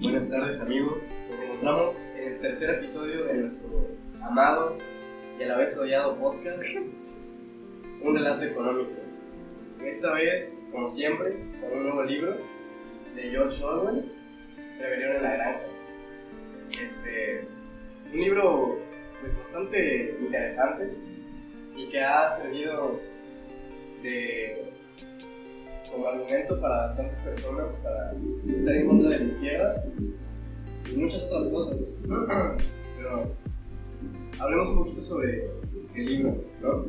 Buenas tardes, amigos. Nos encontramos en el tercer episodio de nuestro amado y a la vez odiado podcast, Un Relato Económico. Esta vez, como siempre, con un nuevo libro de George Orwell, Rebelión en la Granja. Un libro pues bastante interesante y que ha servido como argumento para bastantes personas para estar en contra de la izquierda y muchas otras cosas. Pero hablemos un poquito sobre el libro, ¿no?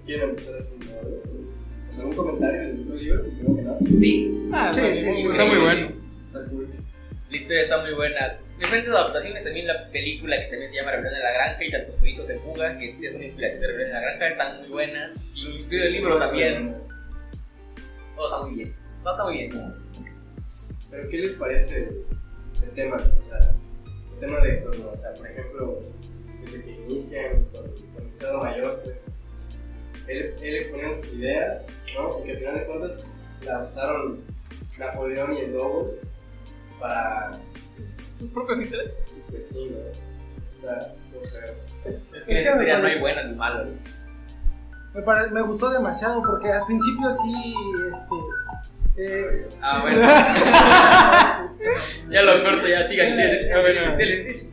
¿Quieren empezar a ¿algún comentario? ¿Les gustó el libro? Creo que no. Sí. Sí, está muy bueno. Está cool. La historia está muy buena. Diferentes adaptaciones, también la película que también se llama Rebelión en la Granja y tanto Jueguitos en Fuga, que es una inspiración de Rebelión en la Granja, están muy buenas. Y el libro también. Todo está muy bien. Todo está muy bien. Pero ¿qué les parece el tema? O sea, el tema de, por ejemplo, desde que inician con el Estado Mayor, pues él exponiendo sus ideas, ¿no? Y que al final de cuentas la usaron Napoleón y el Lobo para sus propios intereses. Pues sí, ¿no? Está es que en esta historia no hay buenas ni malas. Me gustó demasiado porque al principio sí, es... bueno. Ya lo corto, ya sigan. Sí.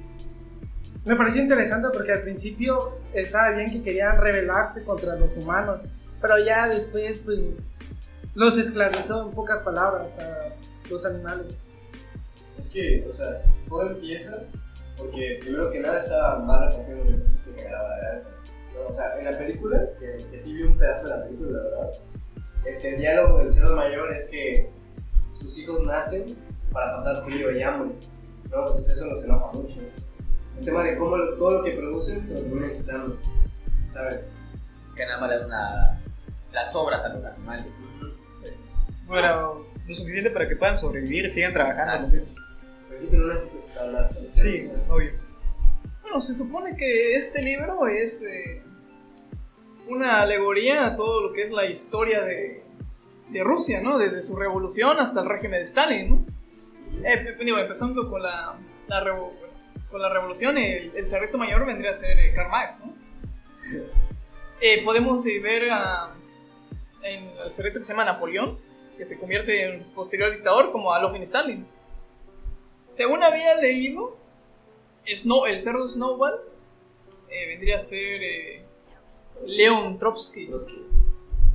Me pareció interesante porque al principio estaba bien que querían rebelarse contra los humanos, pero ya después pues los esclavizó en pocas palabras a los animales. Es que, o sea, todo empieza porque primero que nada estaba mal recogiendo el recursos que generaba la granja, ¿no? O sea, en la película, que sí vi un pedazo de la película, la verdad, el diálogo del cerdo mayor es que sus hijos nacen para pasar frío y hambre, ¿no? Entonces eso nos enoja mucho. El tema de cómo todo lo que producen se lo terminan quitando, ¿sabes? Que nada más le dan las obras a los animales. Bueno, lo suficiente para que puedan sobrevivir y sigan trabajando. Pues sí, pero aún así pues están más. Sí, obvio. Bueno, se supone que este libro es una alegoría a todo lo que es la historia de Rusia, ¿no? Desde su revolución hasta el régimen de Stalin, ¿no? Empezando con la revolución, el cerrito mayor vendría a ser Karl Marx, ¿no? Podemos ver en el cerrito que se llama Napoleón, que se convierte en posterior dictador como Adolf Stalin. Según había leído, el cerdo Snowball vendría a ser Leon Trotsky.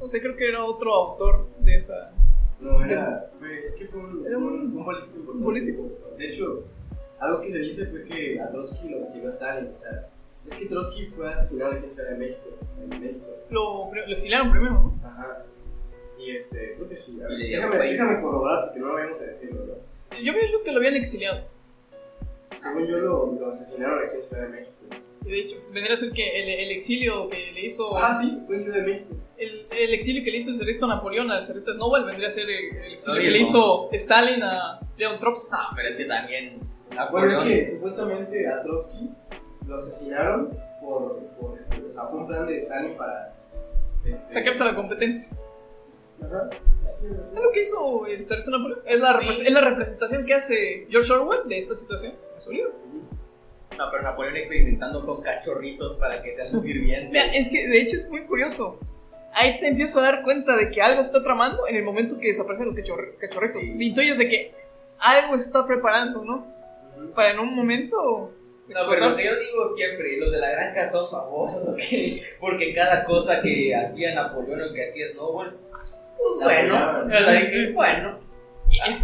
No sé, creo que era otro autor de esa. No, fue un político. De hecho, algo que se dice fue que a Trotsky lo asesinó Stalin. O sea, es que Trotsky fue asesinado aquí en Ciudad de México. Lo exiliaron primero, ¿no? Ajá. Y creo que sí. A ver, déjame corroborar porque no lo vayamos a decirlo, ¿no? Yo vi que lo habían exiliado. Según yo, lo asesinaron aquí en Ciudad de México. Y de hecho, vendría a ser que el exilio que le hizo. Sí, fue en Ciudad de México. El exilio que le hizo el cerrito Napoleón al cerrito Snowball vendría a ser el exilio que le hizo Stalin a Leon Trotsky. Pero es que también. Bueno, es que supuestamente a Trotsky lo asesinaron por eso. O sea, fue un plan de Stalin para sacarse a la competencia. Ajá. Es lo que hizo el cerrito Napoleón. Es la representación que hace George Orwell de esta situación en su libro. No, pero Napoleón experimentando con cachorritos para que sean sus sirvientes. Mira, es que de hecho es muy curioso. Ahí te empiezas a dar cuenta de que algo está tramando en el momento que desaparecen los cachorritos. Sí. Y entonces de que algo está preparando, ¿no? Para en un momento. No, pero lo que yo digo siempre, los de la granja son famosos, ¿ok? Porque cada cosa que hacía Napoleón o que hacía Snowball, pues bueno.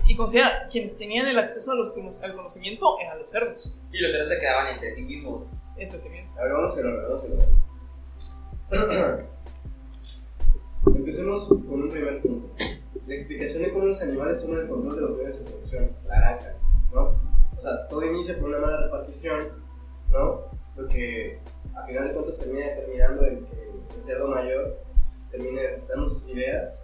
Y considera, quienes tenían el acceso al conocimiento eran los cerdos. Y los cerdos se quedaban entre sí mismos. A ver, vamos a ver. Empecemos con un primer punto. La explicación de cómo los animales toman el control de los medios de producción, la granja, ¿no? O sea, todo inicia por una mala repartición, ¿no? Lo que a final de cuentas termina determinando el que el cerdo mayor termine dando sus ideas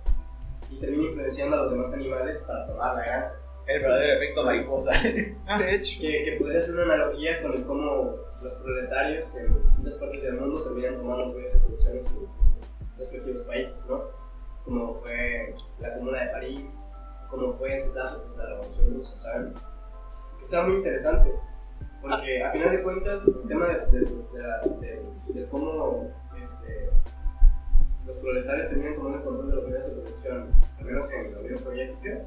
y termina influenciando a los demás animales para tomar la granja. El verdadero efecto mariposa. De hecho. Que podría ser una analogía con el cómo los proletarios en distintas partes del mundo terminan tomando los medios de producción en sus respectivos países, ¿no? Como fue la Comuna de París, como fue en su caso, pues, la Revolución Rusa, ¿saben? Está muy interesante, porque a final de cuentas, el tema de cómo los proletarios tenían tomando el control de los medios de producción, al menos en la Unión Soviética,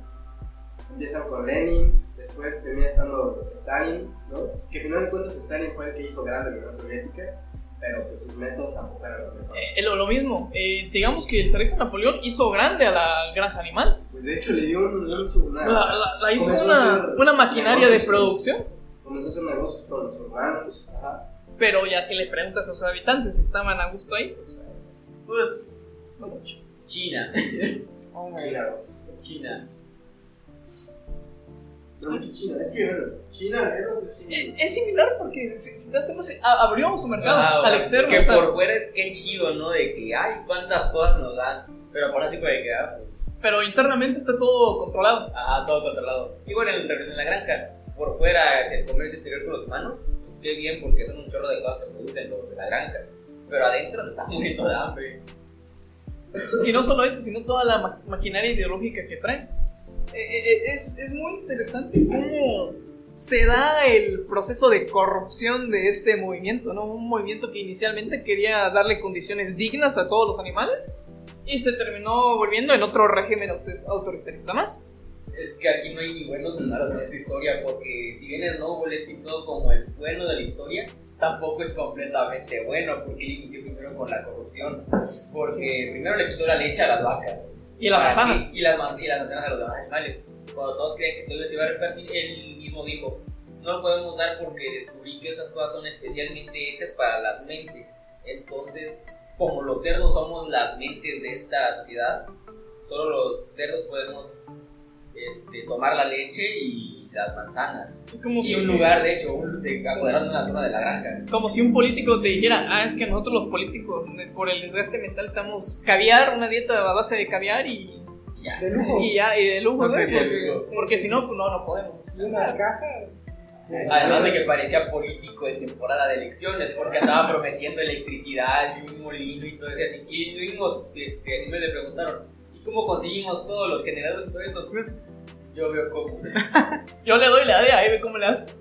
empiezan con Lenin, después termina estando Stalin, ¿no? Que a final de cuentas Stalin fue el que hizo grande la Unión Soviética, pero pues sus métodos tampoco eran los mejores. Lo mismo, digamos que el zarito Napoleón hizo grande a la granja animal. Pues de hecho le dio La hizo una maquinaria de producción. Comenzó a hacer negocios con los hermanos. Ajá. Pero ya si le preguntas a sus habitantes si estaban a gusto ahí, pues no mucho. China. China. No, China, es que China, no sé si... Es similar porque si te das cuenta, abrió su mercado al externo. Que por fuera es que chido, ¿no? De que, ay, cuántas cosas nos dan. Pero por así puede que, pues... Pero internamente está todo controlado. Todo controlado. Igual en la granja, por fuera es el comercio exterior con los humanos. Pues qué bien, porque son un chorro de cosas que producen los de la granja. Pero adentro se está muriendo de hambre. Y no solo eso, sino toda la maquinaria ideológica que traen. Es muy interesante cómo se da el proceso de corrupción de este movimiento, ¿no? Un movimiento que inicialmente quería darle condiciones dignas a todos los animales y se terminó volviendo en otro régimen autoritarista más. Es que aquí no hay ni buenos ni malos en esta historia, porque si bien Snowball es pintado como el bueno de la historia, tampoco es completamente bueno, porque él inició primero con la corrupción, porque primero le quitó la leche a las vacas. Y las manzanas. Y las manzanas a los demás animales. Cuando todos creían que todo se iba a repartir, él mismo dijo, no lo podemos dar porque descubrí que estas cosas son especialmente hechas para las mentes. Entonces, como los cerdos somos las mentes de esta sociedad, solo los cerdos podemos tomar la leche y las manzanas. Y un lugar, de hecho, se apoderaron de una zona de la granja. Como si un político te dijera, es que nosotros los políticos, por el desgaste mental, estamos caviar, una dieta a base de caviar y ya. De lujo. Y de lujo, No sé, porque si no, pues no podemos. Y unas casas. Además de que parecía político en temporada de elecciones, porque andaba prometiendo electricidad y un molino y todo eso así. Y mismos animales le preguntaron, ¿y cómo conseguimos todos los generadores y todo eso? Yo veo cómo. Yo le doy la idea, ahí ve cómo le hace.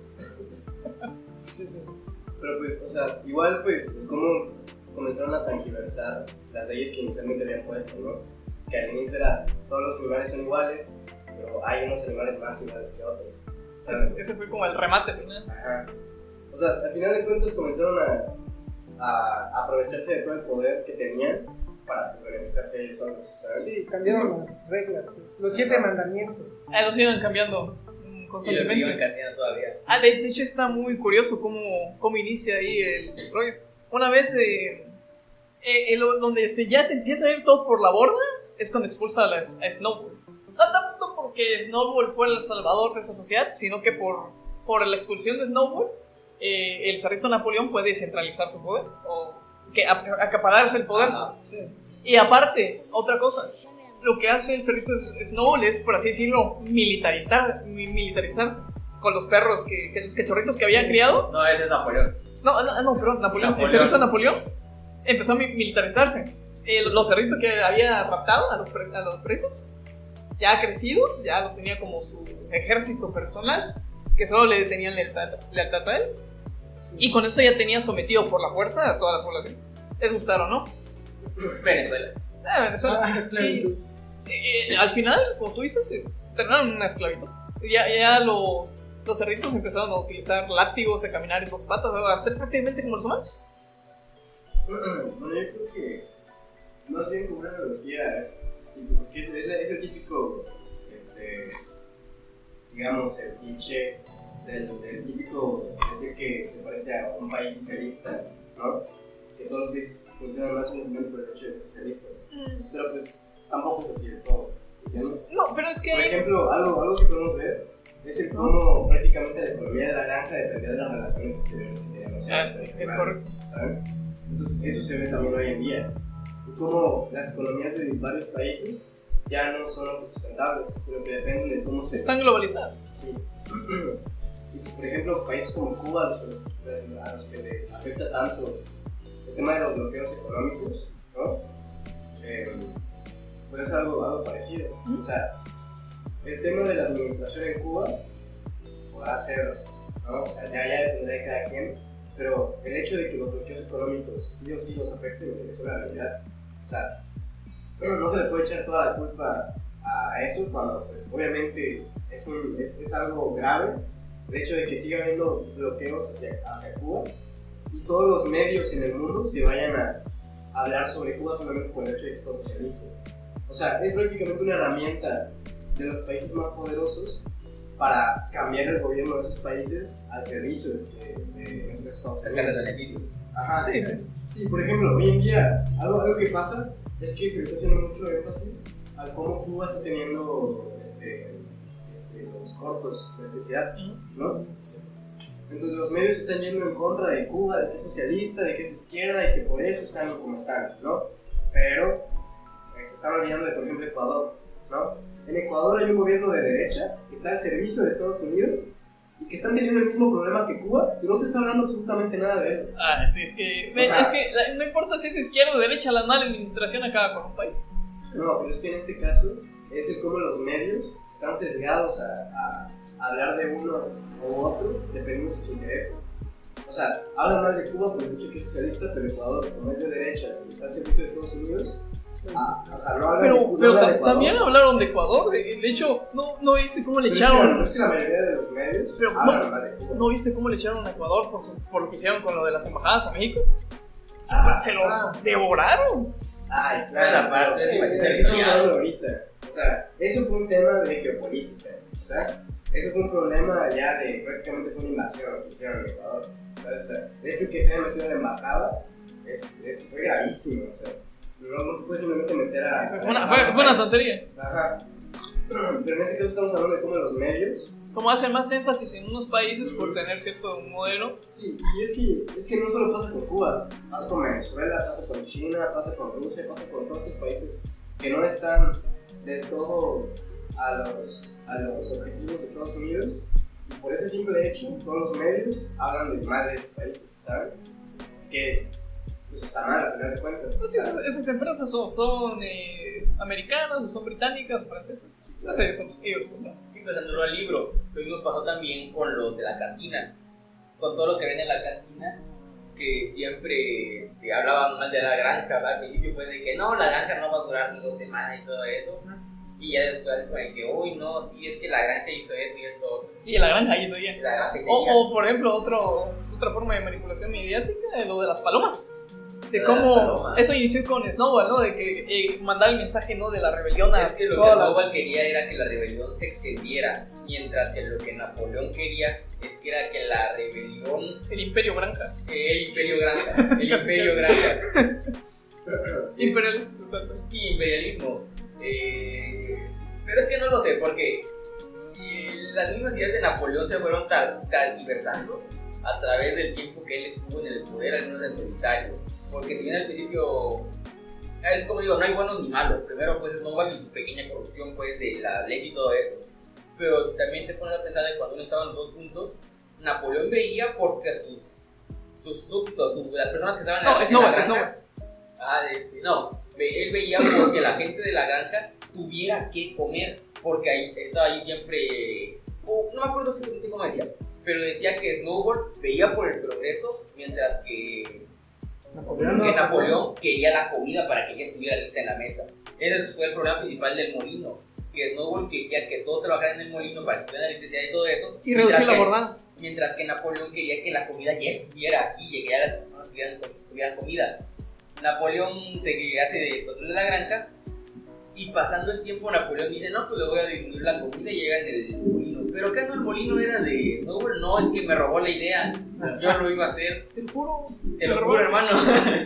Pero pues, o sea, igual pues, cómo comenzaron a tangiversar las leyes que inicialmente habían puesto, ¿no? Que al inicio era, todos los animales son iguales, pero hay unos animales más iguales que otros. Ese fue como el remate final. Ajá. O sea, al final de cuentas comenzaron a aprovecharse de todo el poder que tenían para beneficiarse ellos solos, ¿sabes? Sí, cambiaron las reglas, pues. Los 7 mandamientos. Los iban cambiando Y los constantemente. siguen cambiando todavía. De hecho está muy curioso cómo inicia ahí el rollo. Una vez, donde ya se empieza a ir todo por la borda, es cuando expulsa a Snowball. No tanto porque Snowball fue el salvador de esa sociedad, sino que por la expulsión de Snowball, el zarrito Napoleón puede centralizar su poder, o acapararse el poder. Sí. Y aparte, otra cosa, lo que hace el zarrito Snowball es, por así decirlo, militarizarse con los perros, los cachorritos que habían criado. No, ese es Napoleón. No, perdón, Napoleón. El cerrito Napoleón empezó a militarizarse. Los cerritos que había raptado a los perritos, ya crecidos, ya los tenía como su ejército personal, que solo le tenían lealtad a él. Sí. Y con eso ya tenía sometido por la fuerza a toda la población. ¿Les gustaron, no? Venezuela. Venezuela. Esclavitud. Al final, como tú dices, terminaron en una esclavitud. Ya los cerritos empezaron a utilizar látigos, a caminar en 2 patas, a ser prácticamente como los humanos. Bueno, yo creo que más bien como una analogía es el típico, digamos, el cliché del típico decir que se parece a un país socialista, ¿no? Que todos los países funcionan más simplemente por el hecho de ser socialistas. Pero pues tampoco es así de todo, ¿entiendes? No, pero es que... Por ejemplo, algo que podemos ver es el cómo prácticamente la economía de la granja dependía de las relaciones exteriores que tenían los seres. Sí, es correcto. ¿Saben? Entonces eso se ve también hoy en día. Y cómo las economías de varios países ya no son autosustentables, sino que dependen de cómo se... Están globalizadas. Sí. Y pues, por ejemplo, países como Cuba, a los que les afecta tanto el tema de los bloqueos económicos, ¿no? Pues es algo parecido. O sea, el tema de la administración en Cuba podrá ser, ¿no? O sea, ya dependerá de cada quien, pero el hecho de que los bloqueos económicos sí o sí los afecten es una realidad. O sea, no se le puede echar toda la culpa a eso cuando, pues, obviamente es algo grave el hecho de que siga habiendo bloqueos hacia Cuba y todos los medios en el mundo se vayan a hablar sobre Cuba solamente por el hecho de que son socialistas. O sea, es prácticamente una herramienta de los países más poderosos para cambiar el gobierno de esos países al servicio de esos Estados Sacar los Unidos. beneficios. Ajá, Sí, sí, por ejemplo, hoy en día algo que pasa es que se le está haciendo mucho énfasis a cómo Cuba está teniendo los cortos de electricidad, ¿no? Entonces los medios se están yendo en contra de Cuba, de que es socialista, de que es de izquierda y que por eso están como están, ¿no? Pero se están olvidando de, por ejemplo, Ecuador, ¿no? En Ecuador hay un gobierno de derecha que está al servicio de Estados Unidos y que están teniendo el mismo problema que Cuba y no se está hablando absolutamente nada de él. Ah, sí, es que no importa si es izquierda o derecha, la mala administración acaba con un país. No, pero es que en este caso es el cómo los medios están sesgados a hablar de uno u otro dependiendo de sus intereses. O sea, hablan mal de Cuba por el hecho que es socialista, pero Ecuador, como es de derecha, y está al servicio de Estados Unidos, o sea, no hablan de Cuba. Pero no hablan de Ecuador. también hablaron de Ecuador. De hecho, no viste cómo le Pero echaron. es que la mayoría de los medios Pero hablan mal de Cuba. ¿No viste cómo le echaron a Ecuador por lo que hicieron con lo de las embajadas a México? Se los devoraron. Ay, Bueno, claro, aparte, o sea, sí, ¿de qué estamos hablando ahorita? O sea, eso fue un tema de geopolítica. O sea, eso fue un problema ya de prácticamente fue una invasión que hicieron en Ecuador. ¿Sabes? O sea, el hecho de que se haya metido en la embajada fue gravísimo. O sea, no te puedes simplemente meter a. Fue una tontería. Ajá. Pero en este caso estamos hablando de cómo los medios. Como hacen más énfasis en unos países por tener cierto modelo. Sí, y es que no solo pasa con Cuba, pasa con Venezuela, pasa con China, pasa con Rusia, pasa con todos estos países que no están del todo a los objetivos de Estados Unidos. Y por ese simple hecho, todos los medios hablan de mal de estos países, ¿saben? Que pues está mal al final de cuentas. Pues esas empresas son americanas, o son británicas, o francesas. No sé, ellos son. ¿No? Y pasándolo al libro, lo mismo pasó también con los de la cantina, con todos los que venden la cantina, que siempre hablaban mal de la granja, al principio pues de que no, la granja no va a durar ni 2 semanas y todo eso, y ya después como de que, uy, no, sí, es que la granja hizo esto y esto otro. Y en la granja hizo bien. Y la granja hizo O por ejemplo, otra forma de manipulación mediática, lo de las palomas. De cómo eso inició con Snowball, ¿no? De que mandaba el mensaje, ¿no? De la rebelión a Es que lo que Snowball quería era que la rebelión se extendiera, mientras que lo que Napoleón quería es que era que la rebelión... El Imperio Granja. El Imperio Granja. Imperialista, total. Sí, imperialismo. Pero es que no lo sé, porque las mismas ideas de Napoleón se fueron tergiversando a través del tiempo que él estuvo en el poder, al menos en solitario. Porque si bien al principio, es como digo, no hay buenos ni malos. Primero pues Snowball y su pequeña corrupción pues de la ley y todo eso. Pero también te pones a pensar de cuando uno estaban los dos juntos, Napoleón veía porque sus súbditos, las personas que estaban en la granja. Él veía porque la gente de la granja tuviera que comer. Porque ahí estaba ahí siempre, no me acuerdo exactamente cómo decía, pero decía que Snowball veía por el progreso, mientras que Napoleón quería la comida para que ella estuviera lista en la mesa. Ese fue el problema principal del molino, que Snowball quería que todos trabajaran en el molino para que tuvieran la electricidad y todo eso, y reducir la jornada. Mientras que Napoleón quería que la comida ya estuviera aquí y que ya las personas tuvieran comida. Napoleón se hace de control de la granja y pasando el tiempo Napoleón dice, no, pues le voy a disminuir la comida y llega en el molino. Pero acá no, el molino era de Snowball, no, es que me robó la idea, yo lo iba a hacer. Te juro, hermano.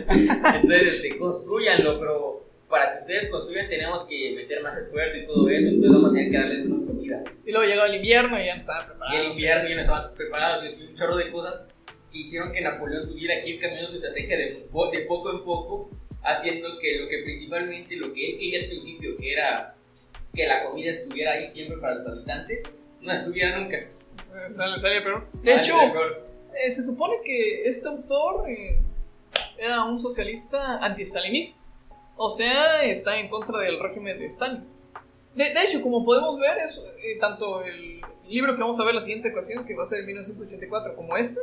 Entonces, construyanlo, pero para que ustedes construyan tenemos que meter más esfuerzo y todo eso, entonces vamos a tener que darles más comida. Y luego llegó el invierno y ya no estaban preparados. Y el invierno ya no estaban preparados y así un chorro de cosas que hicieron que Napoleón tuviera que ir cambiando su estrategia de poco en poco, haciendo que lo que principalmente, lo que él quería al principio, que era que la comida estuviera ahí siempre para los habitantes, no estuviera nunca. Estaría peor. De hecho, se supone que este autor era un socialista anti-stalinista. O sea, está en contra del régimen de Stalin. De hecho, como podemos ver, es tanto el libro que vamos a ver la siguiente ocasión, que va a ser en 1984, como este,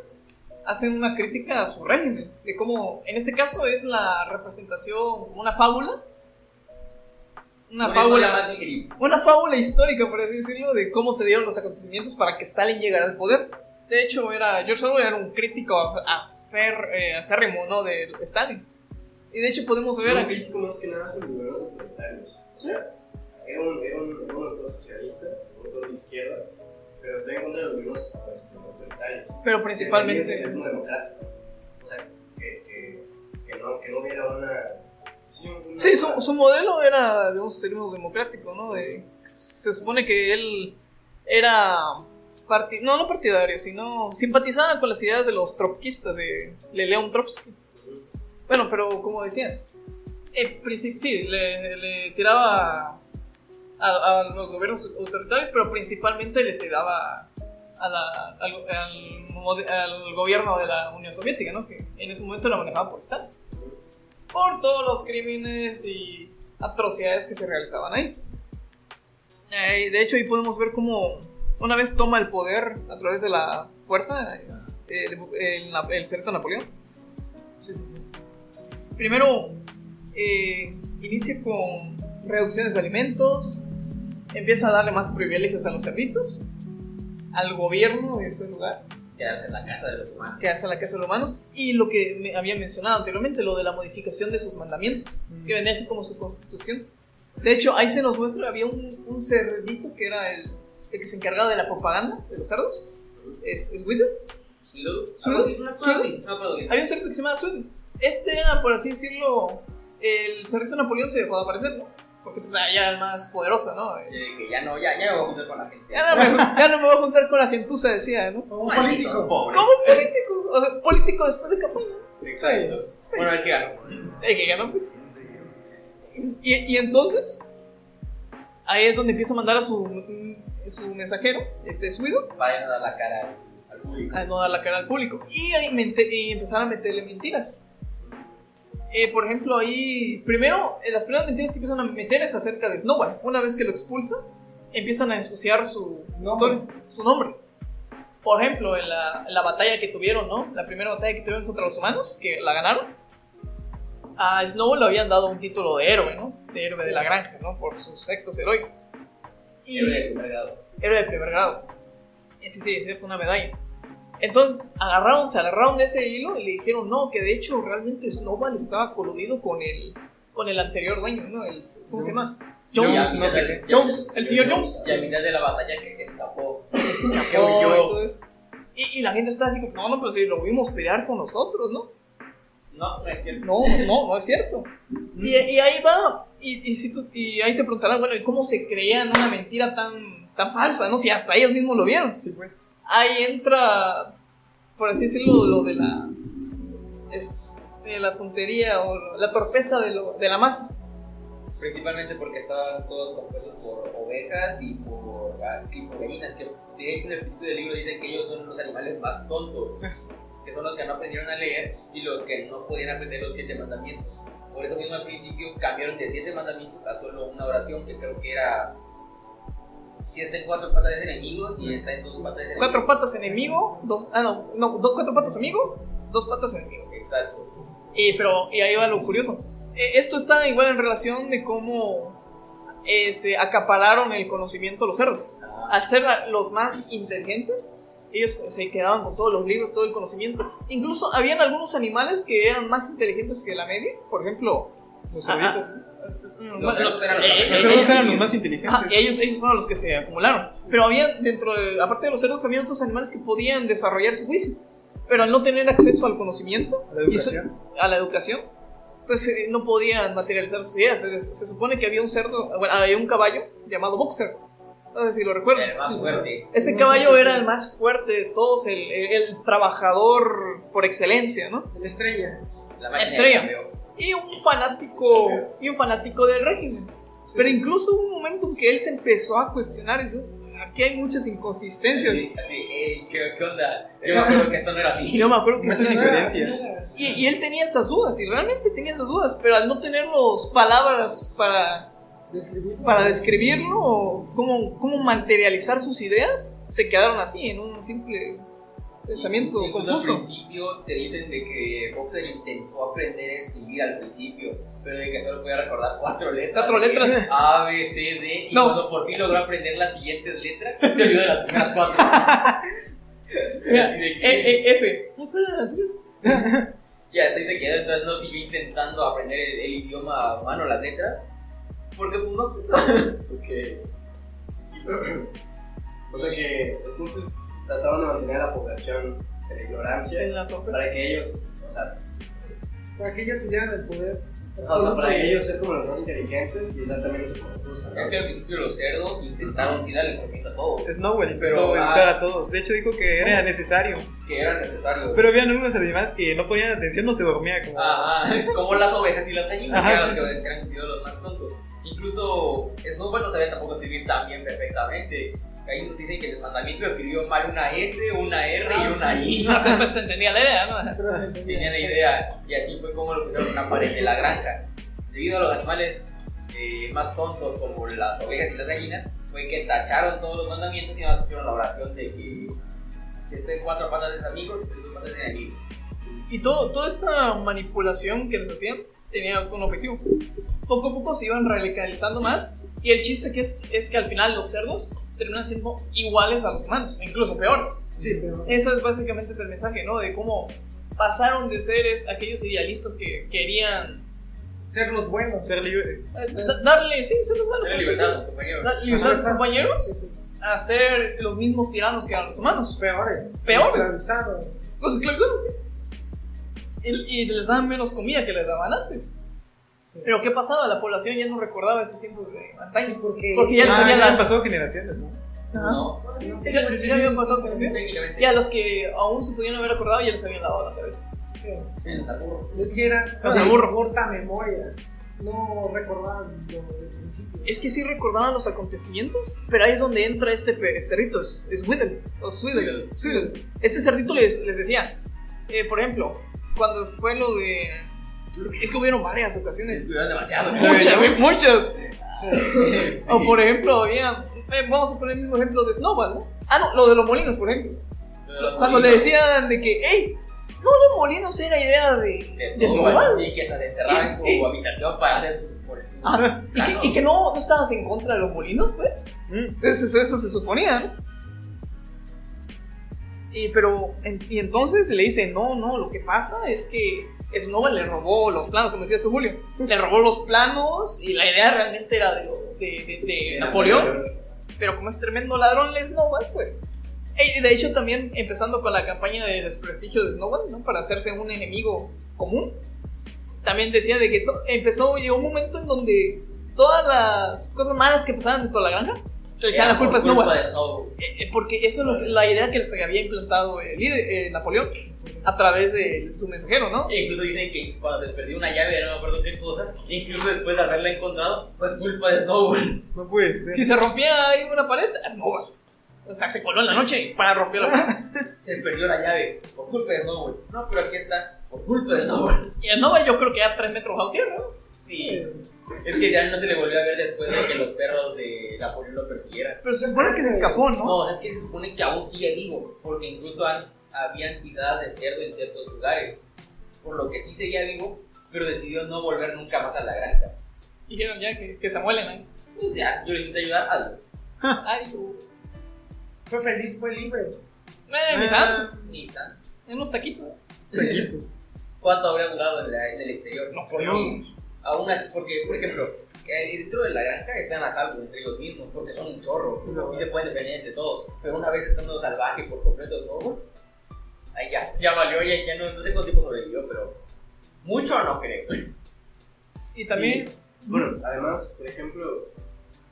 hacen una crítica a su régimen, de cómo, en este caso, es la representación como una fábula. Una fábula histórica, por así decirlo, de cómo se dieron los acontecimientos para que Stalin llegara al poder. De hecho, George Orwell era un crítico acérrimo, ¿no?, de Stalin. Y de hecho podemos ver... Un crítico más que nada con gobiernos autoritarios. O sea, era un autor socialista, un autor de izquierda, pero se encuentra en los gobiernos autoritarios. Pero principalmente... Es muy democrático. O sea, que no hubiera una... Sí, su modelo era de un socialismo democrático, ¿no? Se supone que él era no partidario, sino simpatizaba con las ideas de los trotskistas, de León Trotsky. Bueno, pero como decía, sí, le tiraba a los gobiernos autoritarios, pero principalmente le tiraba al gobierno de la Unión Soviética, ¿no? Que en ese momento la manejaba por Stalin, por todos los crímenes y atrocidades que se realizaban ahí. De hecho, ahí podemos ver cómo una vez toma el poder a través de la fuerza el Cerrito Napoleón. Primero inicia con reducciones de alimentos, empieza a darle más privilegios a los cerditos, al gobierno de ese lugar. Quedarse en la casa de los humanos. Y lo que me había mencionado anteriormente, lo de la modificación de sus mandamientos, que venía así como su constitución. De hecho, ahí se nos muestra, había un cerdito que era el que se encargaba de la propaganda de los cerdos. ¿Es Whittle? Había un cerdito que se llamaba Swindle. Este era, por así decirlo, el cerdito Napoleón se dejó de aparecer, ¿no? Porque pues ya era el más poderoso, ¿no? Que ya no me voy a juntar con la gente. Ya no me voy a juntar con la gentuza, decía, ¿no? Como un político. Pobres. ¿Cómo político? O sea, político después de campaña. Exacto. Sí. Bueno, es que ganó. Que ganó, pues. Y entonces, ahí es donde empieza a mandar a su mensajero, Suido, para no dar la cara al público. A no dar la cara al público. Y ahí empezaron a meterle mentiras. Por ejemplo, ahí primero, las primeras mentiras que empiezan a meter es acerca de Snowball. Una vez que lo expulsa, empiezan a ensuciar su historia, su nombre. Por ejemplo, en la batalla que tuvieron, ¿no? La primera batalla que tuvieron contra los humanos, que la ganaron, a Snowball le habían dado un título de héroe, ¿no? De héroe de la granja, ¿no? Por sus actos heroicos. Héroe de primer grado. Héroe de primer grado. Sí, fue una medalla. Entonces se agarraron de ese hilo y le dijeron no, que de hecho realmente Snowball estaba coludido con el anterior dueño, ¿no? ¿Cómo se llama? Jones, el señor Jones. Y a mitad de la batalla que se escapó. Y la gente está así como, no, pero si lo vimos pelear con nosotros, ¿no? No es cierto. No es cierto. Y ahí va, y ahí se preguntarán, bueno, ¿y cómo se creían una mentira tan falsa, no? Si hasta ellos mismos lo vieron. Sí, pues. Ahí entra, por así decirlo, lo de la tontería o la torpeza de la masa. Principalmente porque estaban todos compuestos por ovejas y por gallinas, que de hecho en el principio del libro dicen que ellos son los animales más tontos, que son los que no aprendieron a leer y los que no podían aprender los 7 mandamientos. Por eso mismo al principio cambiaron de 7 mandamientos a solo una oración, que creo que era: si está en 4 patas es enemigo, si está en 2 patas es enemigo. 4 patas enemigo, 4 patas amigo, 2 patas enemigo. Exacto. Y ahí va lo curioso. Esto está igual en relación de cómo se acapararon el conocimiento los cerdos. Al ser los más inteligentes, ellos se quedaban con todos los libros, todo el conocimiento. Incluso habían algunos animales que eran más inteligentes que la media. Por ejemplo, los cerditos. Los cerdos eran los más inteligentes. Ellos fueron los que se acumularon. Pero había aparte de los cerdos, había otros animales que podían desarrollar su juicio. Pero al no tener acceso al conocimiento, a la educación, pues no podían materializar sus ideas. Se supone que había había un caballo llamado Boxer. No sé si lo recuerdan. El más fuerte. Ese caballo era el más fuerte de todos, el trabajador por excelencia, ¿no? La estrella. La estrella. Y un fanático del régimen. Pero incluso hubo un momento en que él se empezó a cuestionar y dice, aquí hay muchas inconsistencias. ¿Qué onda? Yo me acuerdo que esto no era así. Yo me acuerdo que muchas diferencias. Y él tenía esas dudas, y realmente tenía esas dudas, pero al no tener palabras para para describirlo o cómo materializar sus ideas, se quedaron así, en un simple pensamiento Incluso confuso. Al principio te dicen de que Boxer intentó aprender a escribir al principio, pero de que solo podía recordar 4 letras. 4 letras. A, B, C, D. Y No. cuando por fin logró aprender las siguientes letras, se olvidó de las primeras 4. Así de que F. ¿Cuál era la anterior? ya hasta ahí se quedó, entonces no siguió intentando aprender el idioma humano, las letras. Porque pues no pues, Porque. O sea que entonces trataron de mantener a la población en la ignorancia En la torpeza. para que ellos, o sea, Para que ellos tuvieran el poder. para que ellos ser como los más inteligentes y usar también los opuestos. es que al principio los cerdos intentaron sí darle conocimiento a todos, Snowball Pero, intentó educar a todos. De hecho, dijo que era necesario. que era necesario. Pero habían algunos animales que no ponían atención, no se dormía como. Como las ovejas y las gallinas, Ajá, que eran sí, los que han sido los más tontos. Incluso Snowball no sabía tampoco escribir tan bien perfectamente. Ahí nos dicen que en el mandamiento escribió mal una S, una R y una I. No sé, pues se entendía la idea, ¿no? Tenía la idea, y así fue como lo pusieron en una pared de la granja. Debido a los animales más tontos como las ovejas y las gallinas, fue que tacharon todos los mandamientos y nada más pusieron la oración de que si estén 4 patas de amigos, si estén 2 patas de enemigos. Y toda esta manipulación que les hacían tenía un objetivo. Poco a poco se iban radicalizando más. Y el chiste es que al final los cerdos terminan siendo iguales a los humanos, incluso peores. Sí, pero. Eso es básicamente el mensaje, ¿no? De cómo pasaron de ser aquellos idealistas que querían Ser los buenos. Ser libres. darle, sí, ser los buenos, Era sí, libertad a sí, sus compañeros. libertad a sus compañeros, Sí, sí. a ser los mismos tiranos que eran los humanos. Peores. Peores. Esclavizaron. Los esclavizaron, sí. Y les daban menos comida que les daban antes. Sí. Pero ¿qué pasaba? La población ya no recordaba esos tiempos de Sí, antaño. porque Ya les había ya han la... pasado generaciones, ¿no? Ajá. No, Ya habían pasado que técnicamente. y a los que aún se podían haber acordado ya les habían lavado la cabeza. En el saco. es que eran O sea, burro. corta memoria. No recordaban lo del principio. Es que sí recordaban los acontecimientos, pero ahí es donde entra este cerdito, es Whittle, o Swiddle. Este cerdito les decía, por ejemplo, cuando fue lo de... Es que hubieron varias ocasiones. Estuvieron demasiado. Muchas. O por ejemplo, había... vamos a poner el mismo ejemplo de Snowball, ¿no? No, lo de los molinos, por ejemplo. Cuando le decían de que, hey, no, los molinos era idea de Snowball. Y que se encerraba en su habitación para hacer sus Y que no estabas en contra de los molinos, pues. Eso se suponía, ¿no? Y entonces le dice, no, lo que pasa es que Snowball le robó los planos, como decías tú, Julio. Le robó los planos y la idea realmente era de Napoleón. Pero como es tremendo ladrón el Snowball, pues... Y de hecho también empezando con la campaña de desprestigio de Snowball, ¿no? Para hacerse un enemigo común. También decía de que llegó un momento en donde todas las cosas malas que pasaban dentro de la granja se le echaban la culpa a Snowball. Porque eso es la idea que les había implantado Napoleón a través de su mensajero, ¿no? E incluso dicen que cuando se le perdió una llave, no me acuerdo qué cosa, incluso después de haberla encontrado, fue culpa de Snowball. No puede ser. Si se rompía ahí una pared, Snowball. O sea, se coló en la noche y para romper la pared. Se perdió la llave por culpa de Snowball. No, pero aquí está, por culpa de Snowball. Y a Snowball yo creo que ya 3 metros bajo tierra, ¿no? Sí. Es que ya no se le volvió a ver después de que los perros de Napoleón lo persiguieran. Pero se supone que se escapó, ¿no? No, es que se supone que aún sigue vivo, porque incluso habían pisadas de cerdo en ciertos lugares. Por lo que sí seguía vivo, pero decidió no volver nunca más a la granja. Dijeron ya que se muelen ahí. Pues ya, yo le intenté ayudar, adiós. Ay, Fue feliz, fue libre. ni tanto. Ni tanto. En unos taquitos. ¿Cuánto habría durado en el exterior? No, por Dios. Aún así, porque, por ejemplo, dentro de la granja están a salvo entre ellos mismos, porque son un chorro y se pueden defender entre todos. Pero una vez estando salvaje por completo Snowball, ahí ya valió, ya no sé cuánto tiempo sobrevivió, pero mucho no creo. Y también. Bueno, además, por ejemplo,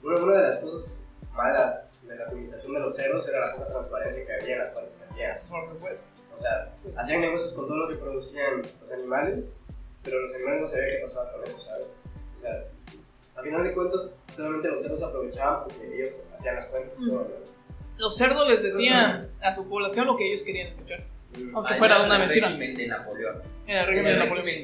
una de las cosas malas de la administración de los cerdos era la poca transparencia que había en las partes que hacían. Por supuesto. O sea, hacían negocios con todo lo que producían los animales, pero los animales no sabían qué pasaba con eso, ¿sabes? O sea, al final de cuentas, solamente los cerdos aprovechaban porque ellos hacían las cuentas y todo, ¿no? Los cerdos les decían a su población lo que ellos querían escuchar. Aunque fuera una en el mentira. régimen de Napoleón. En el En régimen el de Napoleón. régimen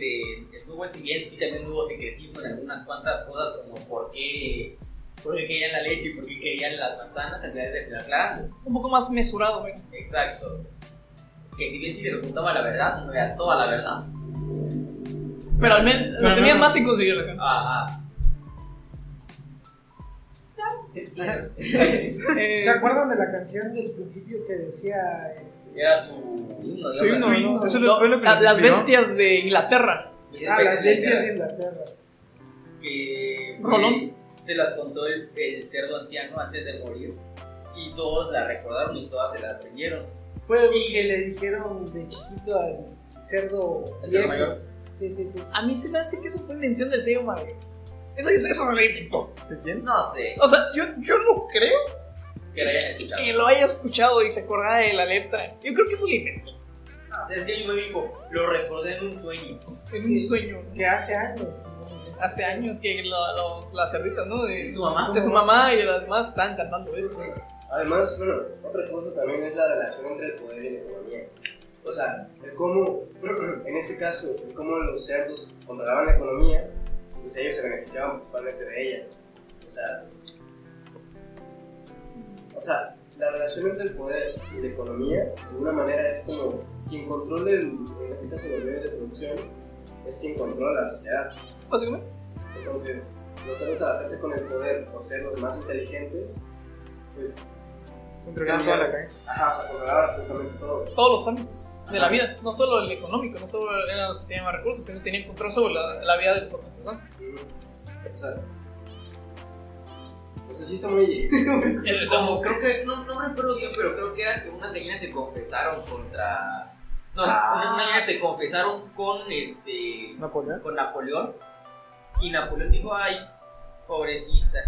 de Snowball, si bien sí también hubo secretismo en algunas cuantas cosas, como por qué querían la leche y por qué querían las manzanas, al final terminó aclarando. Un poco más mesurado, güey. Exacto. Que si bien sí les ocultaba la verdad, no era toda la verdad. Pero al menos los tenían más en consideración. Ajá. ¿Se acuerdan de la canción del principio que decía Era su himno, Sí, digamos, no, así. no, eso fue lo que Las nos inspiró. bestias de Inglaterra. Y las después bestias de Inglaterra? que Rolón. se las contó el cerdo anciano antes de morir y todos la recordaron y todas se la aprendieron. Fue lo que le dijeron de chiquito al cerdo El cerdo viejo. mayor. Sí, sí, sí. A mí se me hace que eso fue invención del sello Mario. Eso no lo inventó. ¿De quién? No sé, O sea, yo no creo que la hayan escuchado. que lo haya escuchado y se acordara de la letra. Yo creo que eso lo inventó. O sea, es que él me dijo, lo recordé en un sueño. En Sí. un sueño. ¿no? Que hace años. Hace años que las cerditas, ¿no? De ¿Su mamá? de su mamá y de las demás estaban cantando eso. Además, bueno, otra cosa también es la relación entre el poder y la economía. O sea, el cómo, en este caso, el cómo los cerdos controlaban la economía, pues ellos se beneficiaban principalmente de ella. O sea, la relación entre el poder y la economía, de alguna manera, es como quien controla, en este caso, los medios de producción, es quien controla la sociedad. Básicamente. Entonces, los cerdos al hacerse con el poder por ser los más inteligentes, pues, Controlando toda la calle. ajá, o sea, controlaban absolutamente todo. Todos los ámbitos de la vida, no solo el económico, no solo eran los que tenían más recursos, sino tenían control sobre la vida de las otras personas. O sea, sí está muy... Como creo que, no recuerdo bien, pero creo que era que unas gallinas se confesaron contra... No, unas gallinas se confesaron con Napoleón. con Napoleón y Napoleón dijo, ay, pobrecita.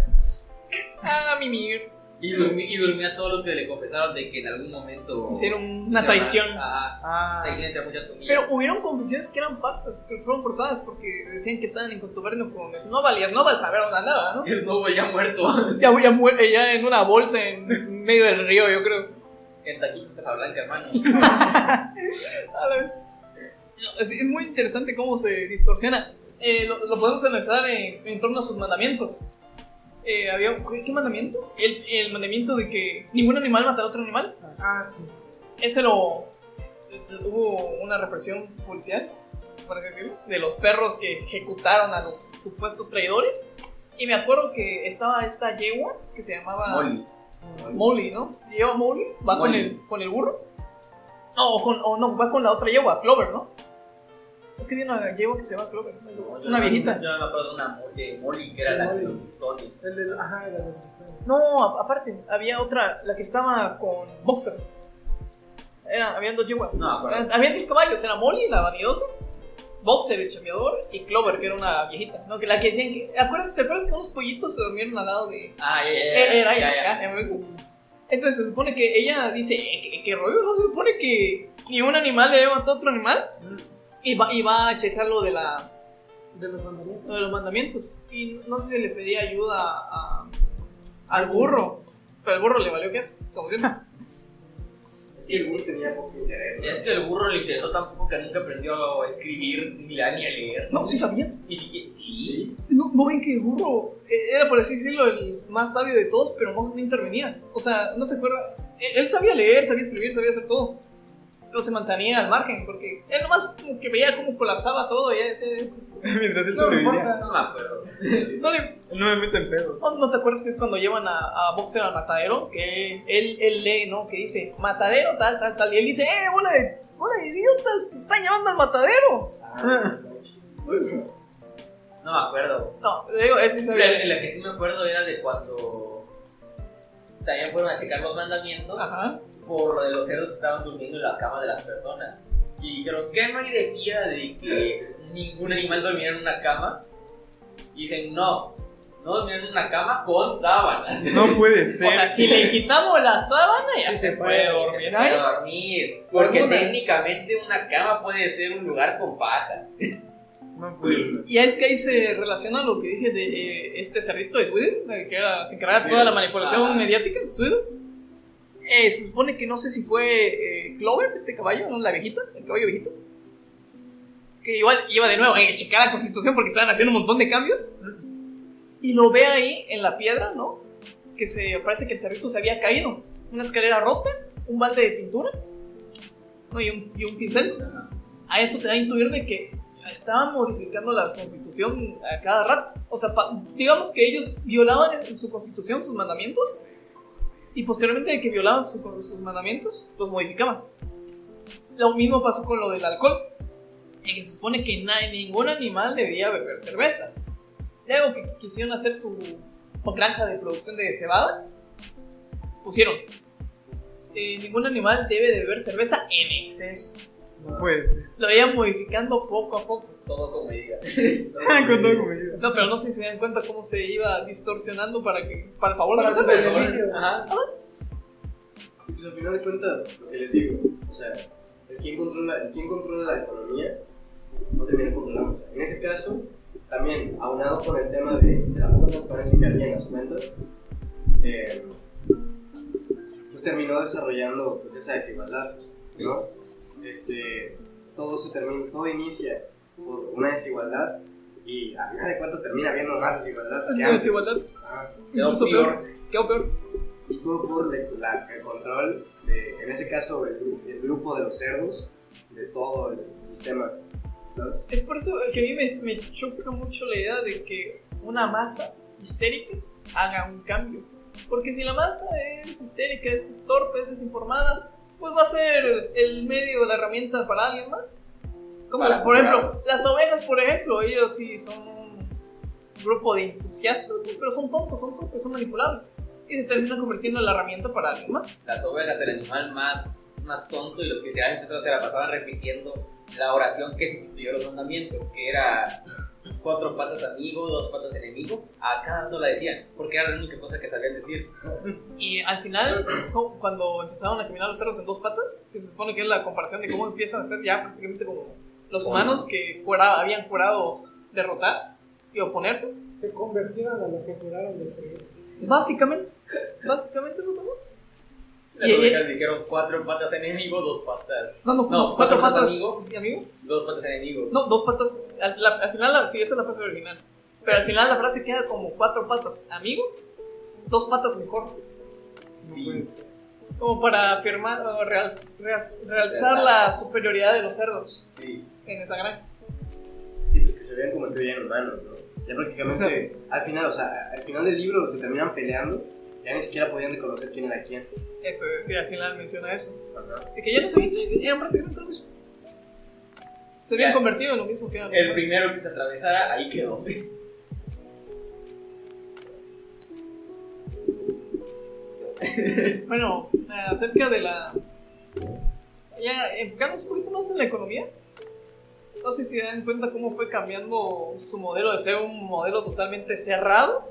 Ah, mimir. Y durmió a todos los que le confesaron de que en algún momento Hicieron una traición. Ah, traición entre muchas comillas. Pero hubieron confesiones que eran falsas, que fueron forzadas porque decían que estaban en contubernio con Snowball y Snowball saber dónde andaba, ¿no? Snowball ya muerto Ya en una bolsa en medio del río, yo creo. en Taquitos Casablanca, hermano. A la vez. No, es muy interesante cómo se distorsiona. Lo podemos analizar en torno a sus mandamientos. ¿Qué mandamiento? El mandamiento de que ningún animal matará a otro animal. Ah, sí. Ese hubo una represión policial, por así decirlo, de los perros que ejecutaron a los supuestos traidores. Y me acuerdo que estaba esta yegua que se llamaba Molly, ¿no? Lleva Molly, va Molly. con el burro. No, va con la otra yegua, Clover, ¿no? Es que había una yegua que se llama Clover, una viejita. Yo me acuerdo de Molly, que era la de los pistones. Ajá, era de No, aparte, había otra, la que estaba con Boxer. Habían dos yeguas. No, acuerdo. Habían 10 caballos, era Molly, la vanidosa, Boxer, el chambeador, y Clover, que era una viejita. ¿No? Que la que decían que. ¿Te acuerdas que unos pollitos se durmieron al lado de. Ah, Era ella, ya. ya me acuerdo. Entonces se supone que ella dice: ¿Qué rollo? ¿No se supone que ni un animal debe matar a otro animal? Y va a checar lo de los mandamientos. lo de los mandamientos. Y no sé si le pedía ayuda al burro, pero el burro le valió queso, como siempre. Es que el burro tenía poco interés, ¿no? Es que el burro le interesó tampoco, que nunca aprendió a escribir ni a leer. No, sí sabía. Ni siquiera. Sí. No ven que el burro era, por así decirlo, el más sabio de todos, pero no intervenía. O sea, no se acuerda. Él sabía leer, sabía escribir, sabía hacer todo. Pero se mantenía al margen, porque él nomás como que veía cómo colapsaba todo y ya decía... mientras él No me sobrevivía. importa. No me acuerdo. No me meto en pedo. ¿No te acuerdas que es cuando llevan a Boxer al matadero? Que él lee, ¿no? Que dice, matadero, tal. Y él dice, bola de idiotas, están llevando al matadero. No me acuerdo. No, digo, ese sí sabía. La que sí me acuerdo era de cuando también fueron a checar los mandamientos. Ajá. Por lo de los cerdos que estaban durmiendo en las camas de las personas. Y dijeron, ¿qué no hay decía de que ningún animal durmiera en una cama? Y dicen, no dormían en una cama con sábanas. No puede ser. O sea, si le quitamos la sábana, ya Sí se se puede puede. dormir Se ahí. puede dormir. Porque Algunas. técnicamente una cama puede ser un lugar con paja. No puede ser. Y es que ahí se relaciona lo que dije de este cerrito de Sweden, que se encargaba de toda la manipulación mediática de Sweden. Se supone que no sé si fue Clover, este caballo, ¿no? La viejita, el caballo viejito. Que igual iba de nuevo a checar la constitución porque estaban haciendo un montón de cambios. Y lo ve ahí en la piedra, ¿no? Que parece que el cerrito se había caído. Una escalera rota, un balde de pintura, ¿no? y un pincel. A eso te da a intuir de que estaban modificando la constitución a cada rato. O sea, digamos que ellos violaban en su constitución sus mandamientos y posteriormente de que violaban sus mandamientos, los modificaban. Lo mismo pasó con lo del alcohol, en que se supone que ningún animal debía beber cerveza. Luego que quisieron hacer su granja de producción de cebada, pusieron ningún animal debe de beber cerveza en exceso. No puede ser. Lo vayan modificando poco a poco. Todo con medida. Con todo comida. No, pero no sé si se dan cuenta cómo se iba distorsionando para el favor de Para los su cerdos. beneficio. Ajá. Sí, pues al final de cuentas, lo que les digo, o sea, quien controla la economía no termina controlando. O sea, en ese caso, también aunado con el tema de la poca transparencia que había en las cuentas, pues terminó desarrollando pues esa desigualdad, ¿no? Todo inicia por una desigualdad y al final de cuentas termina habiendo más desigualdad que La antes. desigualdad Quedó incluso peor. quedó peor. Y todo por el control de, en ese caso, el grupo de los cerdos, de todo el sistema, ¿sabes? Es por eso que a mí me choca mucho la idea de que una masa histérica haga un cambio. Porque si la masa es histérica, es torpe, es desinformada, pues va a ser el medio, la herramienta para alguien más. Como por ejemplo, las ovejas, por ejemplo, ellos sí son un grupo de entusiastas, ¿no? Pero son tontos, son manipulables. Y se terminan convirtiendo en la herramienta para alguien más. Las ovejas, el animal más tonto, y los que literalmente solo se la pasaban repitiendo la oración que sustituyó los mandamientos, que era 4 patas amigo, 2 patas enemigo. A cada rato la decían, porque era la única cosa que sabían decir. Y al final, cuando empezaron a caminar los cerdos en 2 patas, que se supone que es la comparación de cómo empiezan a ser ya prácticamente como los humanos que habían jurado derrotar y oponerse. Se convirtieron a lo que juraron destruir. Básicamente eso pasó. Las ovejas dijeron 4 patas enemigo, 2 patas. No, 4 patas amigo. ¿Y amigo? 2 patas enemigo. No, 2 patas. Al final, sí, esa es la frase original. Pero al final la frase queda como 4 patas amigo, 2 patas mejor. Sí. Como para afirmar, realzar la superioridad de los cerdos Sí. en esa granja. Sí, pues que se veían convertido ya en humanos, ¿no? Ya prácticamente, al final del libro se terminan peleando, ya ni siquiera podían reconocer quién era quién. Eso, sí, al final menciona eso. Ajá. De que ya no sabían, eran prácticamente lo mismo. Se habían Ya. convertido en lo mismo que eran. El primero que se atravesara, ahí quedó. Bueno, acerca de la... Ya, enfocándonos un poquito más en la economía. No sé si se dan cuenta cómo fue cambiando su modelo de ser un modelo totalmente cerrado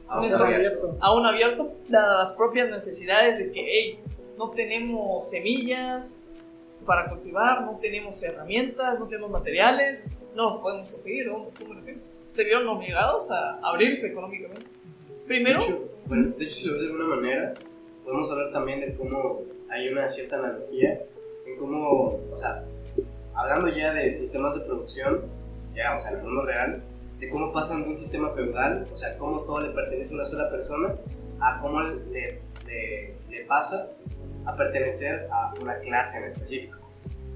A Ser abierto. a un abierto, dadas las propias necesidades de que, hey, no tenemos semillas para cultivar, no tenemos herramientas, no tenemos materiales, no los podemos conseguir, ¿no? ¿Cómo decir? Se vieron obligados a abrirse económicamente. Primero, De hecho, si lo ves de alguna manera, podemos hablar también de cómo hay una cierta analogía en cómo, o sea, hablando ya de sistemas de producción, ya, o sea, en el mundo real, de cómo pasan de un sistema feudal, o sea, cómo todo le pertenece a una sola persona, a cómo le pasa a pertenecer a una clase en específico,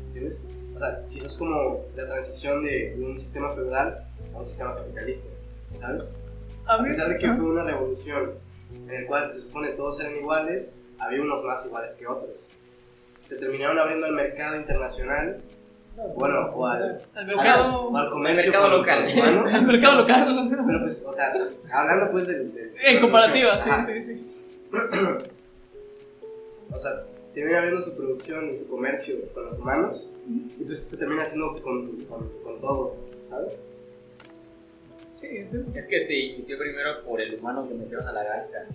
¿entiendes? O sea, quizás como la transición de un sistema feudal a un sistema capitalista, ¿sabes? A pesar de que fue una revolución en la cual se supone todos eran iguales, había unos más iguales que otros. Se terminaron abriendo al mercado internacional, bueno, o al mercado, comercio mercado local. humano. al mercado local. Pero pues, o sea, hablando pues del En comparativa, Ajá. sí. O sea, termina abriendo su producción y su comercio con los humanos, y pues se termina haciendo con todo, ¿sabes? Sí, entiendo. Es que se inició primero por el humano que metieron a la granja.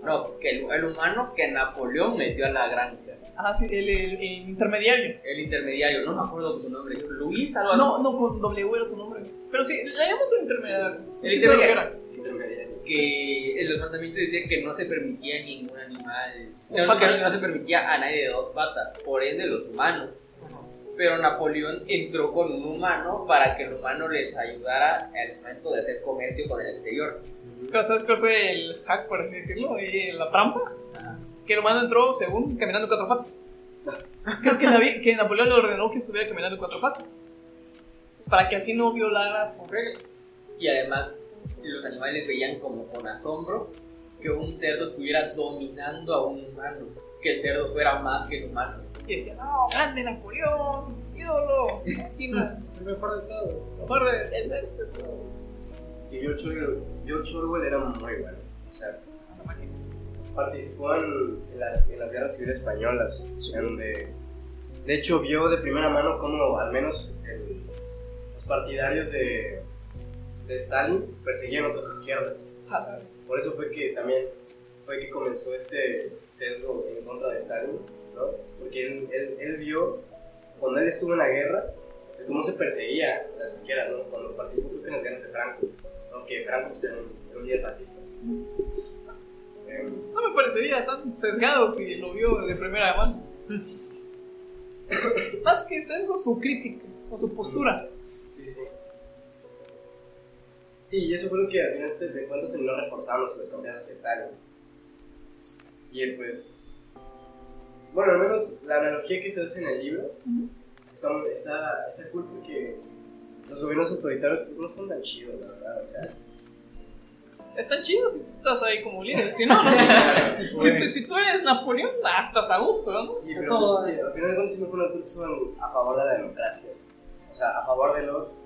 No, que el humano que Napoleón metió a la granja. Ah, sí, el intermediario. El intermediario, no me acuerdo su nombre. Luis, algo así. No, con W era su nombre. Pero sí, le llamamos el intermediario. El Eso es lo que intermediario. era. Intermediario. que en los mandamientos decía que no se permitía ningún animal, no se permitía a nadie de 2 patas, por ende los humanos. Pero Napoleón entró con un humano para que el humano les ayudara al momento de hacer comercio con el exterior. Pero ¿sabes cuál fue el hack, por así decirlo? Y la trampa. Que el humano entró, según, caminando en 4 patas. Creo que Napoleón le ordenó que estuviera caminando en 4 patas. Para que así no violara su regla. Y además los animales veían como con asombro que un cerdo estuviera dominando a un humano, que el cerdo fuera más que el humano. Y decían, no, grande Napoleón, ídolo, máquina, El mejor de todos. mejor el verse de todos. Sí, George Orwell era muy bueno. O sea, participó en las guerras civiles españolas, en donde de hecho vio de primera mano cómo al menos los partidarios de Stalin perseguían otras izquierdas. Por eso fue que comenzó este sesgo en contra de Stalin, ¿no? Porque él vio, cuando él estuvo en la guerra, cómo se perseguía a las izquierdas, ¿no? Cuando participó en las guerras de Franco, ¿no? Que Franco pues, era un líder fascista. No me parecería tan sesgado si lo vio de primera mano. Más que sesgo, su crítica o su postura. Sí. Sí, y eso fue lo que al final de cuentas terminó reforzando su desconfianza hacia Stalin. Y él, pues. Bueno, al menos la analogía que se hace en el libro está cool porque los gobiernos autoritarios pues, no están tan chidos, la verdad. O sea. Están chidos si tú estás ahí como líder. Si no, no. Si tú eres Napoleón, estás a gusto, ¿no? Sí, pero sí, al final de cuentas sí me fueron que son a favor de la democracia. O sea, a favor de los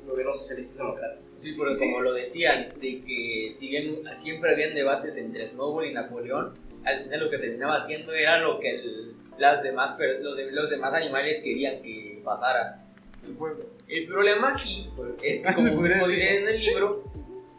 gobiernos socialistas democráticos. Sí, pero como lo decían, de que si bien siempre habían debates entre Snowball y Napoleón, al final lo que terminaba haciendo era lo que los demás animales querían que pasara. El problema aquí es que, como mismo dicen en el libro,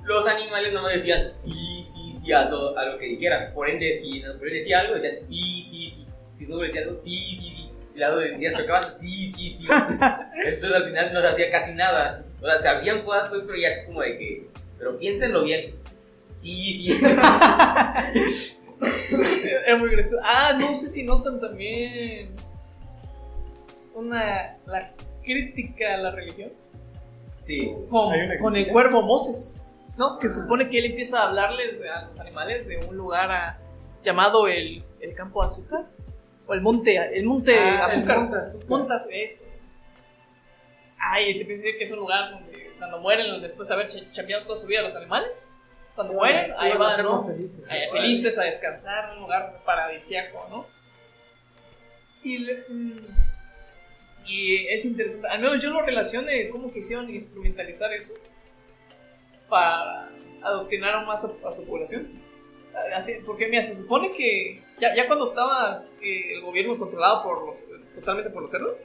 los animales no me decían sí a lo que dijeran. Por ende, si Napoleón decía algo, decían sí. Si Snowball decía algo, sí. Si las dos días chocaban, sí. Entonces al final no se hacía casi nada. O sea, se hacían cosas, pues, pero ya es como de que. Pero piénsenlo bien. Sí. Era muy gracioso. No sé si notan también la crítica a la religión. Sí. Con el cuervo Moses, ¿no? Que se supone que él empieza a hablarles a los animales de un lugar llamado el campo de azúcar. O el monte azúcar. Monte azúcar. Eso. Y te pienso que es un lugar donde cuando mueren, después de haber chambeado toda su vida los animales, cuando mueren, ahí van, ¿no? Felices a descansar, un lugar paradisíaco, ¿no? Y es interesante, al menos yo lo relaciono de cómo quisieron instrumentalizar eso para adoctrinar aún más a su población. Así, porque mira, se supone que ya cuando estaba el gobierno controlado totalmente por los cerdos,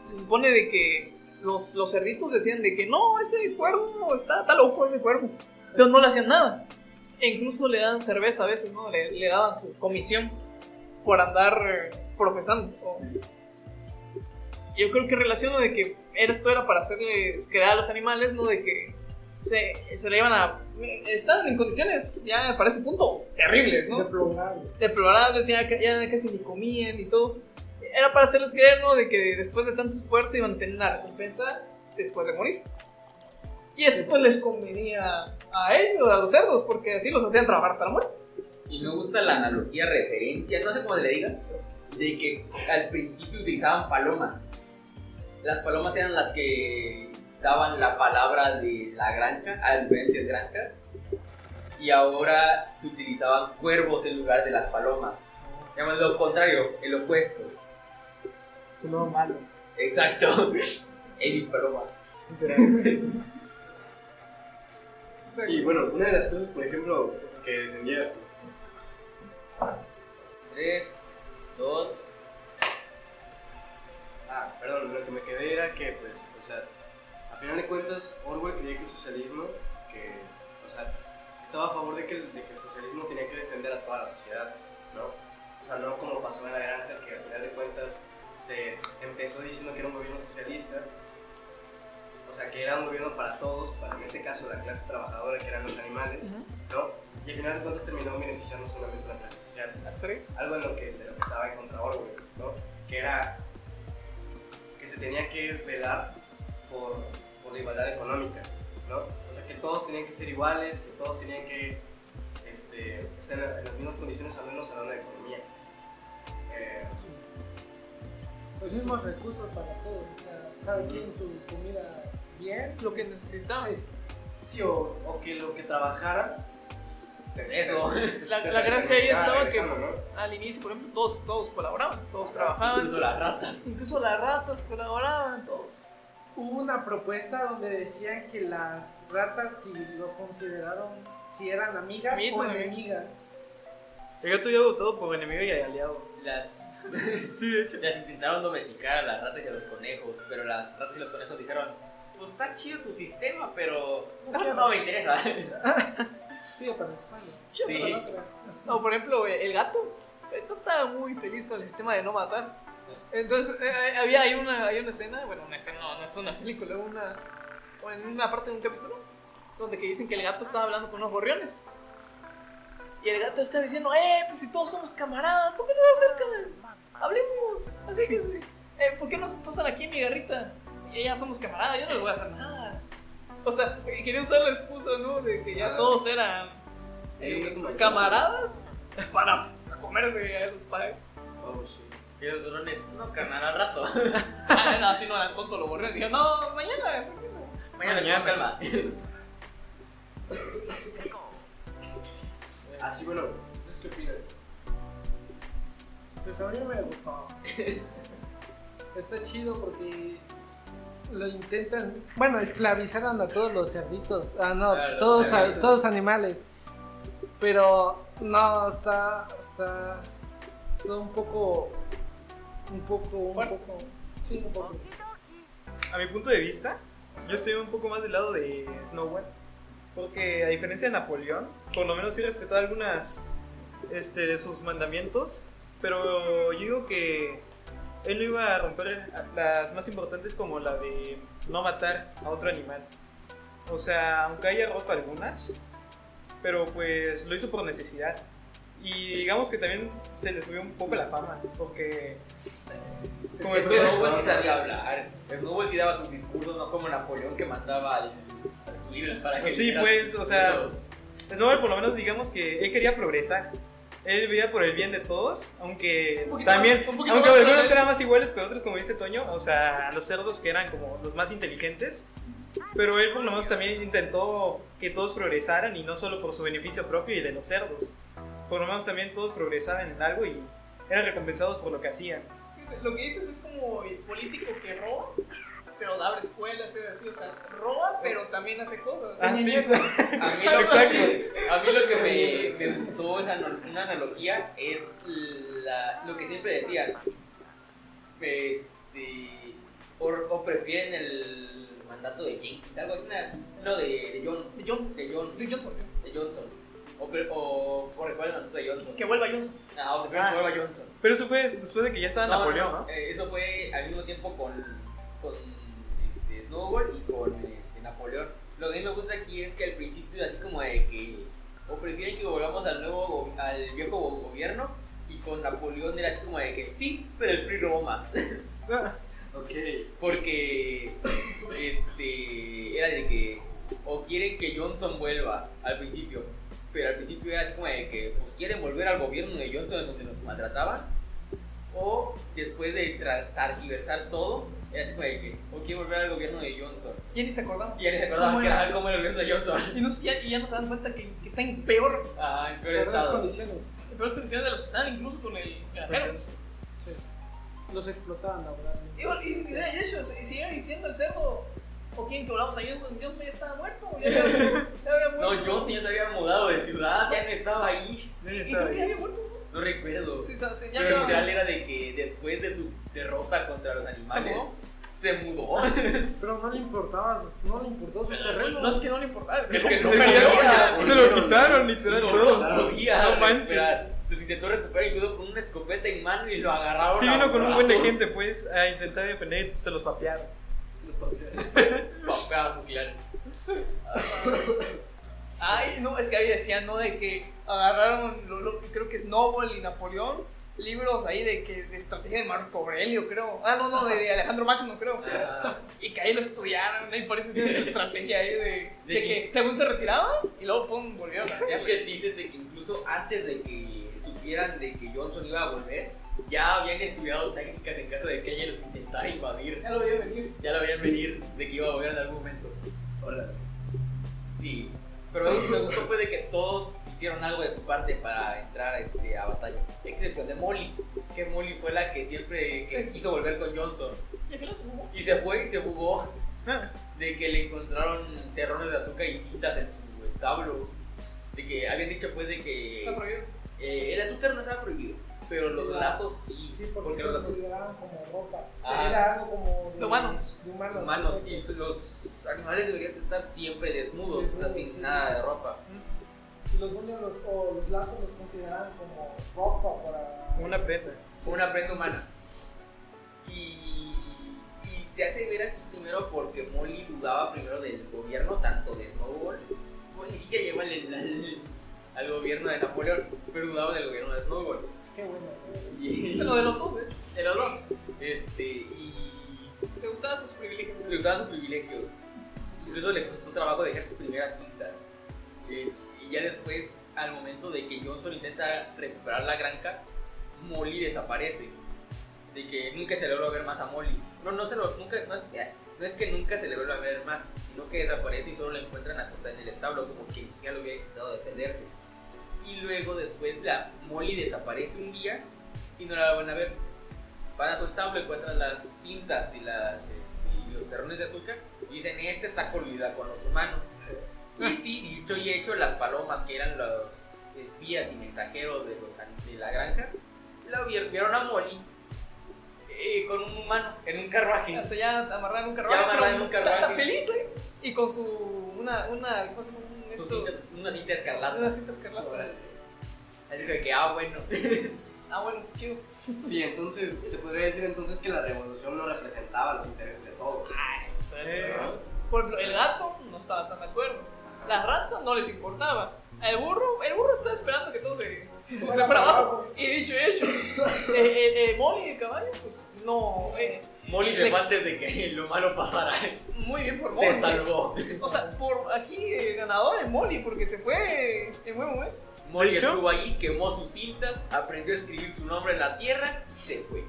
se supone de que los cerditos decían de que no, ese cuervo está loco, ese cuervo, pero no le hacían nada. E incluso le dan cerveza a veces, ¿no? Le daban su comisión por andar profesando. Yo creo que relaciono de que esto era para hacerles crear a los animales, ¿no? De que se le iban a. Estaban en condiciones ya para ese punto terribles, ¿no? Deplorables, ya casi ni comían y todo. Era para hacerles creer, ¿no? De que después de tanto esfuerzo iban a tener una recompensa después de morir. Y esto pues les convenía a ellos, a los cerdos, porque así los hacían trabajar hasta la muerte. Y me gusta la analogía, referencia, no sé cómo se le diga, de que al principio utilizaban palomas. Las palomas eran las que daban la palabra de la granja a las diferentes granjas, y ahora se utilizaban cuervos en lugar de las palomas. Llaman lo contrario, el opuesto. Su nuevo malo. Exacto. Mi paloma. Sí, bueno, una de las cosas, por ejemplo, que defendía. 3, 2. Perdón, lo que me quedé era que, pues, o sea, a final de cuentas, Orwell creía que el socialismo, estaba a favor de que el socialismo tenía que defender a toda la sociedad, ¿no? O sea, no como pasó en la granja, que a final de cuentas se empezó diciendo que era un gobierno socialista, o sea, que era un gobierno para todos, para en este caso la clase trabajadora, que eran los animales, ¿no? Y al final de cuentas terminó beneficiando solamente a la clase social. ¿Sí? Algo de lo que estaba en contra Orwell, ¿no? Que era que se tenía que velar por la igualdad económica, ¿no? O sea, que todos tenían que ser iguales, que todos tenían que estar en las mismas condiciones, al menos hablando de economía. Los mismos recursos para todos, o sea, cada quien su comida bien. Lo que necesitaban. Sí. Sí, o que lo que trabajara. Eso. La gracia ahí estaba que regresando, ¿no? al inicio, por ejemplo, todos colaboraban, todos trabajaban. Incluso las ratas. Incluso las ratas colaboraban, todos. Hubo una propuesta donde decían que las ratas, si lo consideraron, si eran amigas Amiguito, o enemigas. El gato ya ha votado por enemigo y aliado. Sí, de hecho. Las intentaron domesticar a las ratas y a los conejos, pero las ratas y los conejos dijeron, pues está chido tu sistema, pero no me interesa. Sigue participando. Sí. O por ejemplo, el gato estaba muy feliz con el sistema de no matar. Entonces, había ahí una escena, bueno, una escena no es una película, en una parte de un capítulo, donde que dicen que el gato estaba hablando con unos gorriones. Y el gato estaba diciendo, pues si todos somos camaradas, ¿por qué no se acercan? Hablemos, acérquense. ¿Por qué no se posan aquí en mi garrita? Y ya somos camaradas, yo no les voy a hacer nada. O sea, quería usar la excusa, ¿no? De que ya todos eran camaradas para comerse a esos padres. Oh, sí. Y los drones, no, carnal, al rato. No, así no eran tontos los borreos. Dijeron, no, mañana, ¿por qué no? Mañana con calma. Así, bueno, ¿ustedes qué opinan? Pues a mí me gustó. Está chido porque lo intentan, bueno, esclavizaron a todos los cerditos, no, Claro, todos, los cerditos. todos animales. Pero no, está un poco, sí, un poco. A mi punto de vista, yo estoy un poco más del lado de Snowball. Porque a diferencia de Napoleón, por lo menos sí respetó algunas de sus mandamientos. Pero yo digo que él no iba a romper las más importantes, como la de no matar a otro animal. O sea, aunque haya roto algunas, pero pues lo hizo por necesidad. Y digamos que también se le subió un poco la fama, porque como Es eso- que Snowball sí sabía hablar. Snowball sí daba sus discursos, no como Napoleón que mandaba al subir para que Sí, dijera pues, sus o sea, discursos. Snowball por lo menos digamos que él quería progresar. Él veía por el bien de todos, aunque Un poquito también, más- un poquito aunque más algunos progreso. eran más iguales que otros, como dice Toño, o sea, los cerdos que eran como los más inteligentes, pero él por lo menos también intentó que todos progresaran y no solo por su beneficio propio y de los cerdos. Por lo menos también todos progresaban en algo y eran recompensados por lo que hacían. Lo que dices es como el político que roba, pero abre escuelas, es así, o sea, roba, pero también hace cosas. Ah, sí, A mí lo, exacto. a mí lo que me gustó, una analogía, es lo que siempre decían. O prefieren el mandato de Jenkins, algo así, no, de Johnson. De Johnson, O recuerden el mandato de Johnson. que vuelva Johnson. O prefieren que vuelva Johnson. Pero eso fue después de que ya estaba Napoleón, ¿no? Eso fue al mismo tiempo con Snowball y con Napoleón. Lo que a mí me gusta aquí es que al principio es así como de que o prefieren que volvamos al viejo gobierno, y con Napoleón era así como de que sí, pero el PRI robó más. Ok. Porque era de que o quieren que Johnson vuelva al principio, pero al principio era así como de que pues quieren volver al gobierno de Johnson donde nos maltrataban, o después de targiversar todo, era así como de que o quieren volver al gobierno de Johnson. Ya ni se acordaban. Y ya ni se acordaban ¿Cómo que era? era como el gobierno de Johnson. Y ya no se dan cuenta que está en peor, En peor Las estado. condiciones. en peores condiciones de las que están, incluso con el granjero. Sí. Los explotaban laboralmente. Y de hecho, sigue diciendo el cerdo, o quieren que volvamos a Johnson. Johnson ya estaba muerto, ya había No, muerto. Johnson ya se había mudado de ciudad, ya no estaba ahí. Y creo que ya había muerto. No recuerdo. Sí, ya Pero había- literal era de que después de su derrota contra los animales, se mudó. Pero no le importaba su terreno. No es que no le importaba, Es que no Se podía. se lo quitaron, literal. No todos. podía No manches. recuperar. Los intentó recuperar incluso con una escopeta en mano y lo agarraron. Sí, a vino con un buen de brazos. gente, pues, a intentar defender, se los papearon. Se los papearon. pruebas nucleares. Ay, no, es que ahí decían, ¿no? De que agarraron, creo que Snowball y Napoleón, libros ahí de estrategia de Marco Aurelio, creo. Ah, no, de Alejandro Magno, creo. Y que ahí lo estudiaron, y por eso tienen esa estrategia ahí de que según se retiraban y luego pum, volvieron. Es que dicen de que incluso antes de que supieran de que Johnson iba a volver, ya habían estudiado técnicas en caso de que ella los intentara invadir. Ya lo veía venir. Ya lo veían venir de que iba a volver en algún momento. Hola. Sí. Pero me gustó pues de que todos hicieron algo de su parte para entrar a batalla. Excepción de Molly, que Molly fue la que siempre quiso volver con Johnson. Y al final se fumó. Y se fue y se jugó de que le encontraron terrones de azúcar y cintas en su establo. De que habían dicho pues de que Está prohibido. el azúcar no estaba prohibido, pero los lazos sí. Sí, porque los lo lazos consideraban como ropa. Ah. Era algo como De humanos. De humanos. humanos y exacto. los animales deberían de estar siempre desnudos, o sea, Desnudos, sin sí. nada de ropa. Y los buños o los lazos los consideraban como ropa para. Una prenda. Fue una prenda humana. Y se hace ver así primero porque Molly dudaba primero del gobierno, tanto de Snowball, pues ni siquiera llegó al gobierno de Napoleón, pero dudaba del gobierno de Snowball. Qué bueno. Y, Pero de los dos, de los dos. Y Le gustaban sus privilegios. le gustaban sus privilegios. Incluso le costó trabajo dejar sus primeras citas. Y ya después, al momento de que Johnson intenta recuperar la granja, Molly desaparece. De que nunca se le vuelve a ver más a Molly. No es que nunca se le vuelva a ver más, sino que desaparece y solo la encuentran acostada en el establo, como que ni siquiera lo hubiera intentado defenderse. Y luego después la Molly desaparece un día y no la van a ver. Van a su establo, encuentran las cintas y los terrones de azúcar y dicen, esta está coludida con los humanos. Y sí, dicho y hecho, las palomas, que eran los espías y mensajeros de la granja, vieron a Molly con un humano en un carruaje. O sea, ya amarraron un carruaje. Ya amarraron pero un carruaje. Está feliz, ¿eh? Y con su. ¿Cómo se llama? Una cinta escarlata. Una cinta escarlata. Así que, bueno. Bueno, chido. Sí, entonces se podría decir entonces que la revolución no representaba los intereses de todos. Por ejemplo, el gato no estaba tan de acuerdo. Las ratas no les importaba. El burro estaba esperando que todo se fuera abajo. Y dicho y hecho. Molly, el caballo, pues no. Molly se fue antes de que lo malo pasara. Muy bien por Molly. Se salvó. O sea, por aquí ganador es Molly, porque se fue en buen momento. Molly ¿De hecho? estuvo ahí, quemó sus cintas, aprendió a escribir su nombre en la tierra, se fue.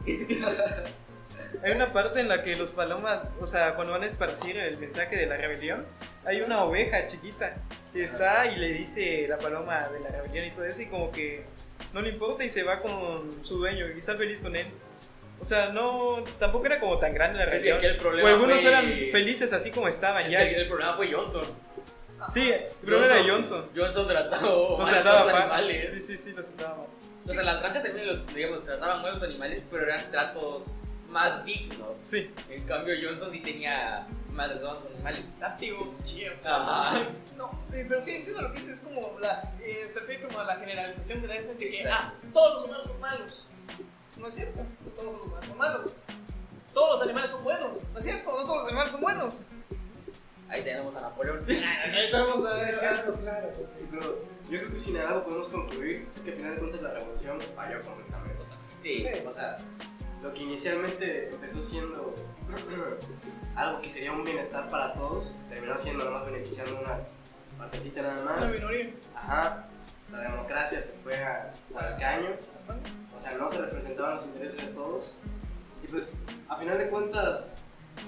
Hay una parte en la que los palomas, o sea, cuando van a esparcir el mensaje de la rebelión, hay una oveja chiquita que está y le dice la paloma de la rebelión y todo eso, y como que no le importa y se va con su dueño y está feliz con él. O sea, no, tampoco era como tan grande la Es que rebelión. aquí el problema O algunos fue- eran felices así como estaban Es ya. que el problema fue Johnson. Sí, el problema era Johnson. Johnson trató Los mal a trataba los mal. animales. Sí, los trataba mal. O sea, las granjas también trataban mal a los animales, pero eran tratos más dignos. Sí. En cambio, Johnson sí tenía más de los animales. Activos, chidos. Ajá. No, pero sí entiendo lo que dices, es como se refiere como a la generalización que da ese de que Exacto. todos los humanos son malos. No es cierto, no todos los humanos son malos. Todos los animales son buenos. No es cierto, no todos los animales son buenos. Ahí tenemos a Napoleón. Ahí tenemos Un ejemplo claro. Porque Pero yo creo que sin algo podemos concluir es que al final de cuentas la revolución falló completamente. Sí. O sea, lo que inicialmente empezó siendo algo que sería un bienestar para todos, terminó siendo nomás beneficiando una partecita nada una más. minoría. Ajá, la democracia se fue al caño, o sea, no se representaban los intereses de todos. Y pues, a final de cuentas,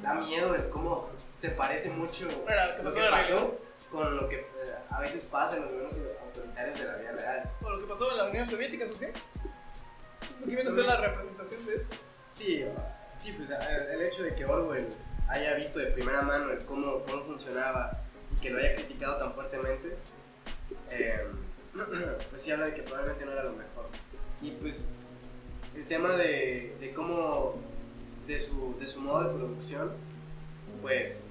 da miedo el cómo se parece mucho Bueno, lo que pasó con lo que a veces pasa en los gobiernos autoritarios de la vida real. O lo que pasó en la Unión Soviética, ¿tú qué? Porque viene a ser la representación de eso. Sí, pues el hecho de que Orwell haya visto de primera mano el cómo funcionaba y que lo haya criticado tan fuertemente, pues sí habla de que probablemente no era lo mejor. Y pues el tema de cómo, de su modo de producción, pues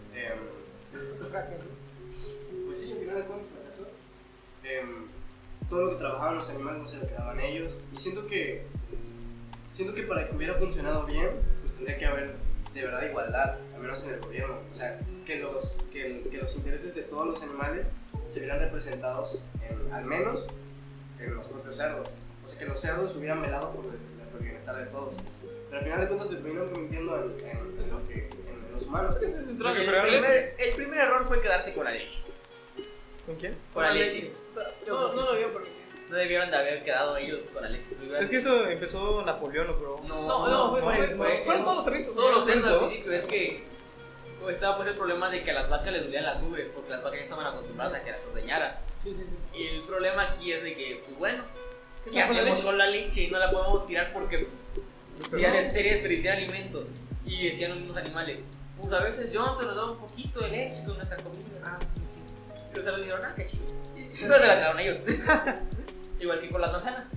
sí, al final de cuentas fracasó. Todo lo que trabajaban los animales no se lo quedaban ellos. Y siento que para que hubiera funcionado bien, pues tendría que haber de verdad igualdad, al menos en el gobierno. O sea, que los intereses de todos los animales se vieran representados al menos en los propios cerdos. O sea, que los cerdos hubieran velado por el bienestar de todos. Pero al final de cuentas se terminó convirtiendo en los humanos. Eso es central. El primer error fue quedarse con la leche. ¿Con quién? Con la leche. O sea, no lo vio porque... No debieron de haber quedado ellos con la leche. Es que eso empezó Napoleón, ¿no, bro? No, fueron todos los cerditos. Todos los cerdos al ¿Todos? principio. Es que estaba pues el problema de que a las vacas les dolían las ubres, porque las vacas ya estaban acostumbradas a que las ordeñaran. Y el problema aquí es de que, pues bueno, ¿qué hacemos con la leche? No la podemos tirar porque pues, sería desperdiciar alimento. Y decían los mismos animales, pues a veces John se nos da un poquito de leche con nuestra comida. Y los cerdos dijeron, qué chido. Pero se la quedaron ellos. Igual que con las manzanas.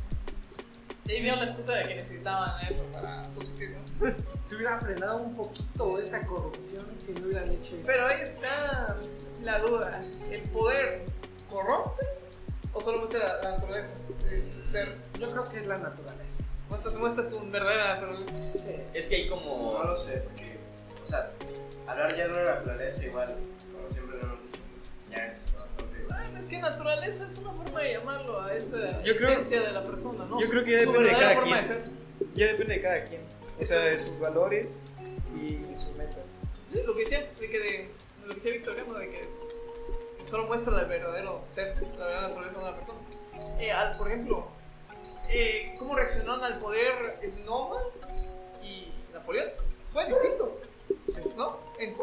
Y ahí vieron la excusa de que necesitaban eso para subsistir, ¿no? Se hubiera frenado un poquito esa corrupción si no hubieran hecho eso. Pero ahí está la duda. ¿El poder corrompe o solo muestra la naturaleza del ser? Yo creo que es la naturaleza. Muestra tu verdadera naturaleza. Sí. Es que hay como... No lo sé, porque, o sea, hablar ya de la naturaleza igual, como siempre lo hemos dicho, pues ya es bastante... Ay, es que naturaleza es una forma de llamarlo a esa Yo creo- esencia de la persona, ¿no? yo creo que ya Su depende de verdadera cada forma quien. de ser. Ya depende de cada quien. O sea, de sus valores y sus metas. Sí, lo que decía, lo que decía Víctor Gama, de que solo muestra el verdadero ser, la verdadera naturaleza de una persona. Por ejemplo, cómo reaccionaron al poder Snowman y Napoleón fue distinto, ¿no? En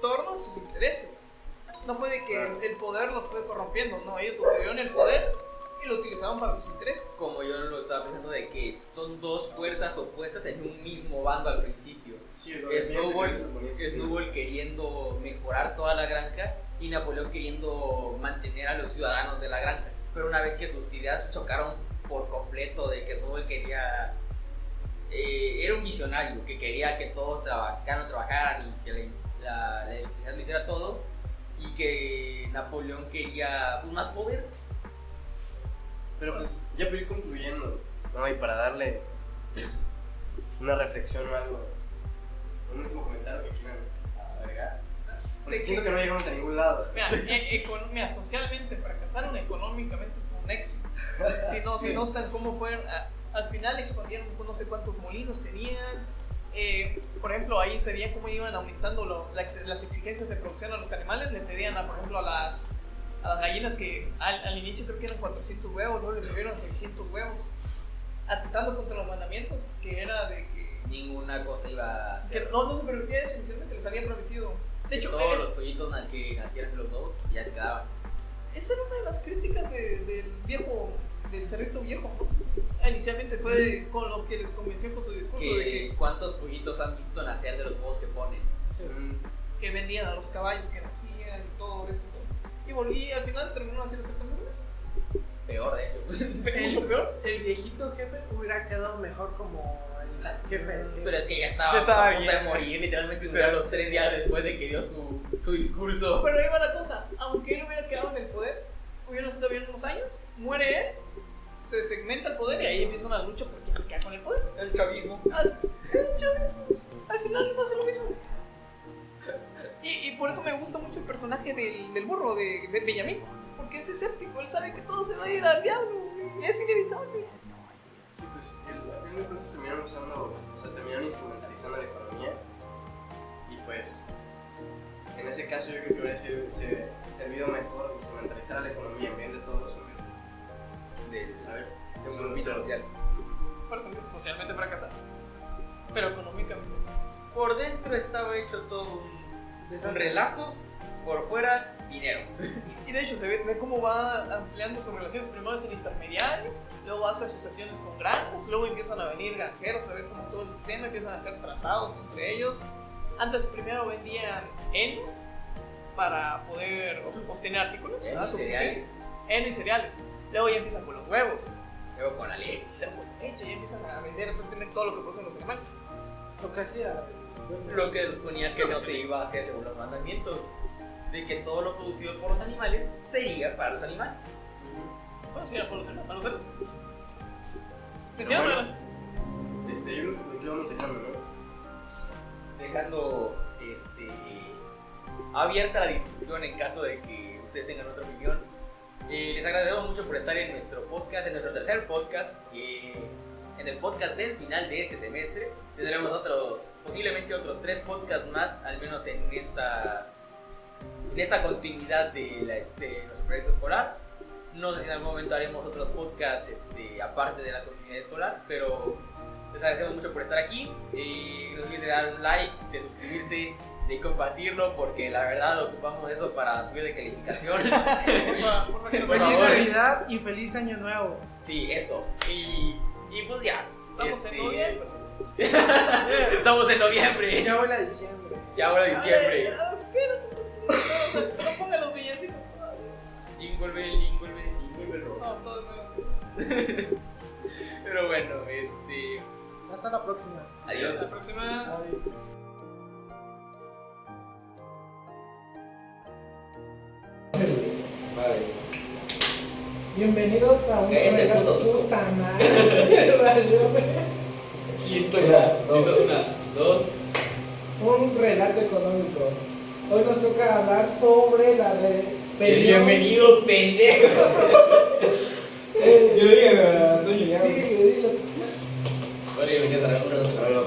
torno a sus intereses. No fue de que el poder los fue corrompiendo, no, ellos obtuvieron el poder y lo utilizaron para sus intereses. Como yo lo estaba pensando de que son dos fuerzas opuestas en un mismo bando al principio. Sí, lo que Snowball queriendo mejorar toda la granja y Napoleón queriendo mantener a los ciudadanos de la granja. Pero una vez que sus ideas chocaron por completo de que Snowball quería... era un visionario que quería que todos trabajaran y que la electricidad lo hiciera todo, y que Napoleón quería pues, más poder. Pero pues, ya para ir concluyendo, ¿no? Y para darle pues, una reflexión o algo, un último comentario que quieran agregar. Porque siento que no llegamos a ningún lado. Mira, socialmente fracasaron, económicamente fue un éxito. Si notan cómo fueron, al final expandieron no sé cuántos molinos tenían. Por ejemplo, ahí se veía cómo iban aumentando las exigencias de producción a los animales. Le pedían, por ejemplo, a las gallinas que al inicio creo que eran 400 huevos, luego les subieron 600 huevos, atentando contra los mandamientos, que era de que Ninguna cosa iba a ser. que no se permitía eso inicialmente, les habían prometido. De hecho, todos los pollitos que nacieran de los dos ya se quedaban. esa era una de las críticas del cerrito viejo. Inicialmente fue con lo que les convenció con su discurso de que ¿Cuántos pollitos han visto nacer de los huevos que ponen? que vendían a los caballos que nacían y todo eso. Y al final terminaron haciendo exactamente lo mismo. Peor, de hecho. Mucho peor. El viejito jefe hubiera quedado mejor como el jefe. Pero es que ya estaba estaba a punto de bien. morir, literalmente murió a los 3 días después de que dio su discurso. Pero ahí va la cosa, aunque él hubiera quedado en el poder, hubieran estado bien unos años, muere él, se segmenta el poder y ahí empieza una lucha porque se queda con el poder. El chavismo. El chavismo, al final va a ser lo mismo. Y por eso me gusta mucho el personaje del burro, de Benjamín, porque es escéptico, él sabe que todo se va a ir al diablo, y es inevitable. Sí, pues a fin de cuentas terminaron instrumentalizando la economía y pues en ese caso yo creo que hubiera servido mejor instrumentalizar a la economía en vez de todos los hombres De un grupito social. Por eso socialmente fracasado, pero económicamente. Por dentro estaba hecho todo un relajo, por fuera, dinero. Y de hecho se ve cómo va ampliando sus relaciones. Primero es el intermediario, luego hace asociaciones con granjas, luego empiezan a venir granjeros a ver cómo todo el sistema, empiezan a hacer tratados entre ellos. Antes primero vendían heno para poder obtener artículos, ¿verdad? Cereales. Heno y cereales. Luego ya empiezan con los huevos, Luego con la leche. luego con la leche, ya empiezan a vender todo lo que producen los animales. Lo que hacía. Lo que suponía que no se iba a hacer según los mandamientos. De que todo lo producido por los animales sería para los animales. Bueno, sí, era por los cerdos. Pero bueno, yo creo que lo vamos dejando, ¿no? dejando abierta la discusión en caso de que ustedes tengan otra opinión. Les agradecemos mucho por estar en nuestro podcast, en nuestro tercer podcast, en el podcast del final de este semestre. Tendremos posiblemente otros 3 podcasts más, al menos en esta continuidad de nuestro proyecto escolar. No sé si en algún momento haremos otros podcasts aparte de la continuidad escolar, pero les agradecemos mucho por estar aquí. No olviden de dar un like, de suscribirse, de compartirlo, porque la verdad ocupamos eso para subir de calificación. Porfa, que nos Por Feliz favor. Navidad y feliz Año Nuevo. Sí, eso. Y pues ya. Estamos en noviembre. Estamos en noviembre. Ya huele a diciembre. Ya ahora diciembre. Espérate, no pongan los villancicos. Jingle bell, jingle bell, jingle bell rock. No, todos menos eso. Pero bueno, Hasta la próxima. adiós. Hasta la próxima. Bienvenidos a un Cállate, relato puto suco. puta madre. Listo, ya. Listo, 1, 2. Un relato económico. Hoy nos toca hablar sobre la Bienvenidos, pendejos. Eh, Yo le dije a Toño ya. sí, dilo. Vale, venía a traer un relato.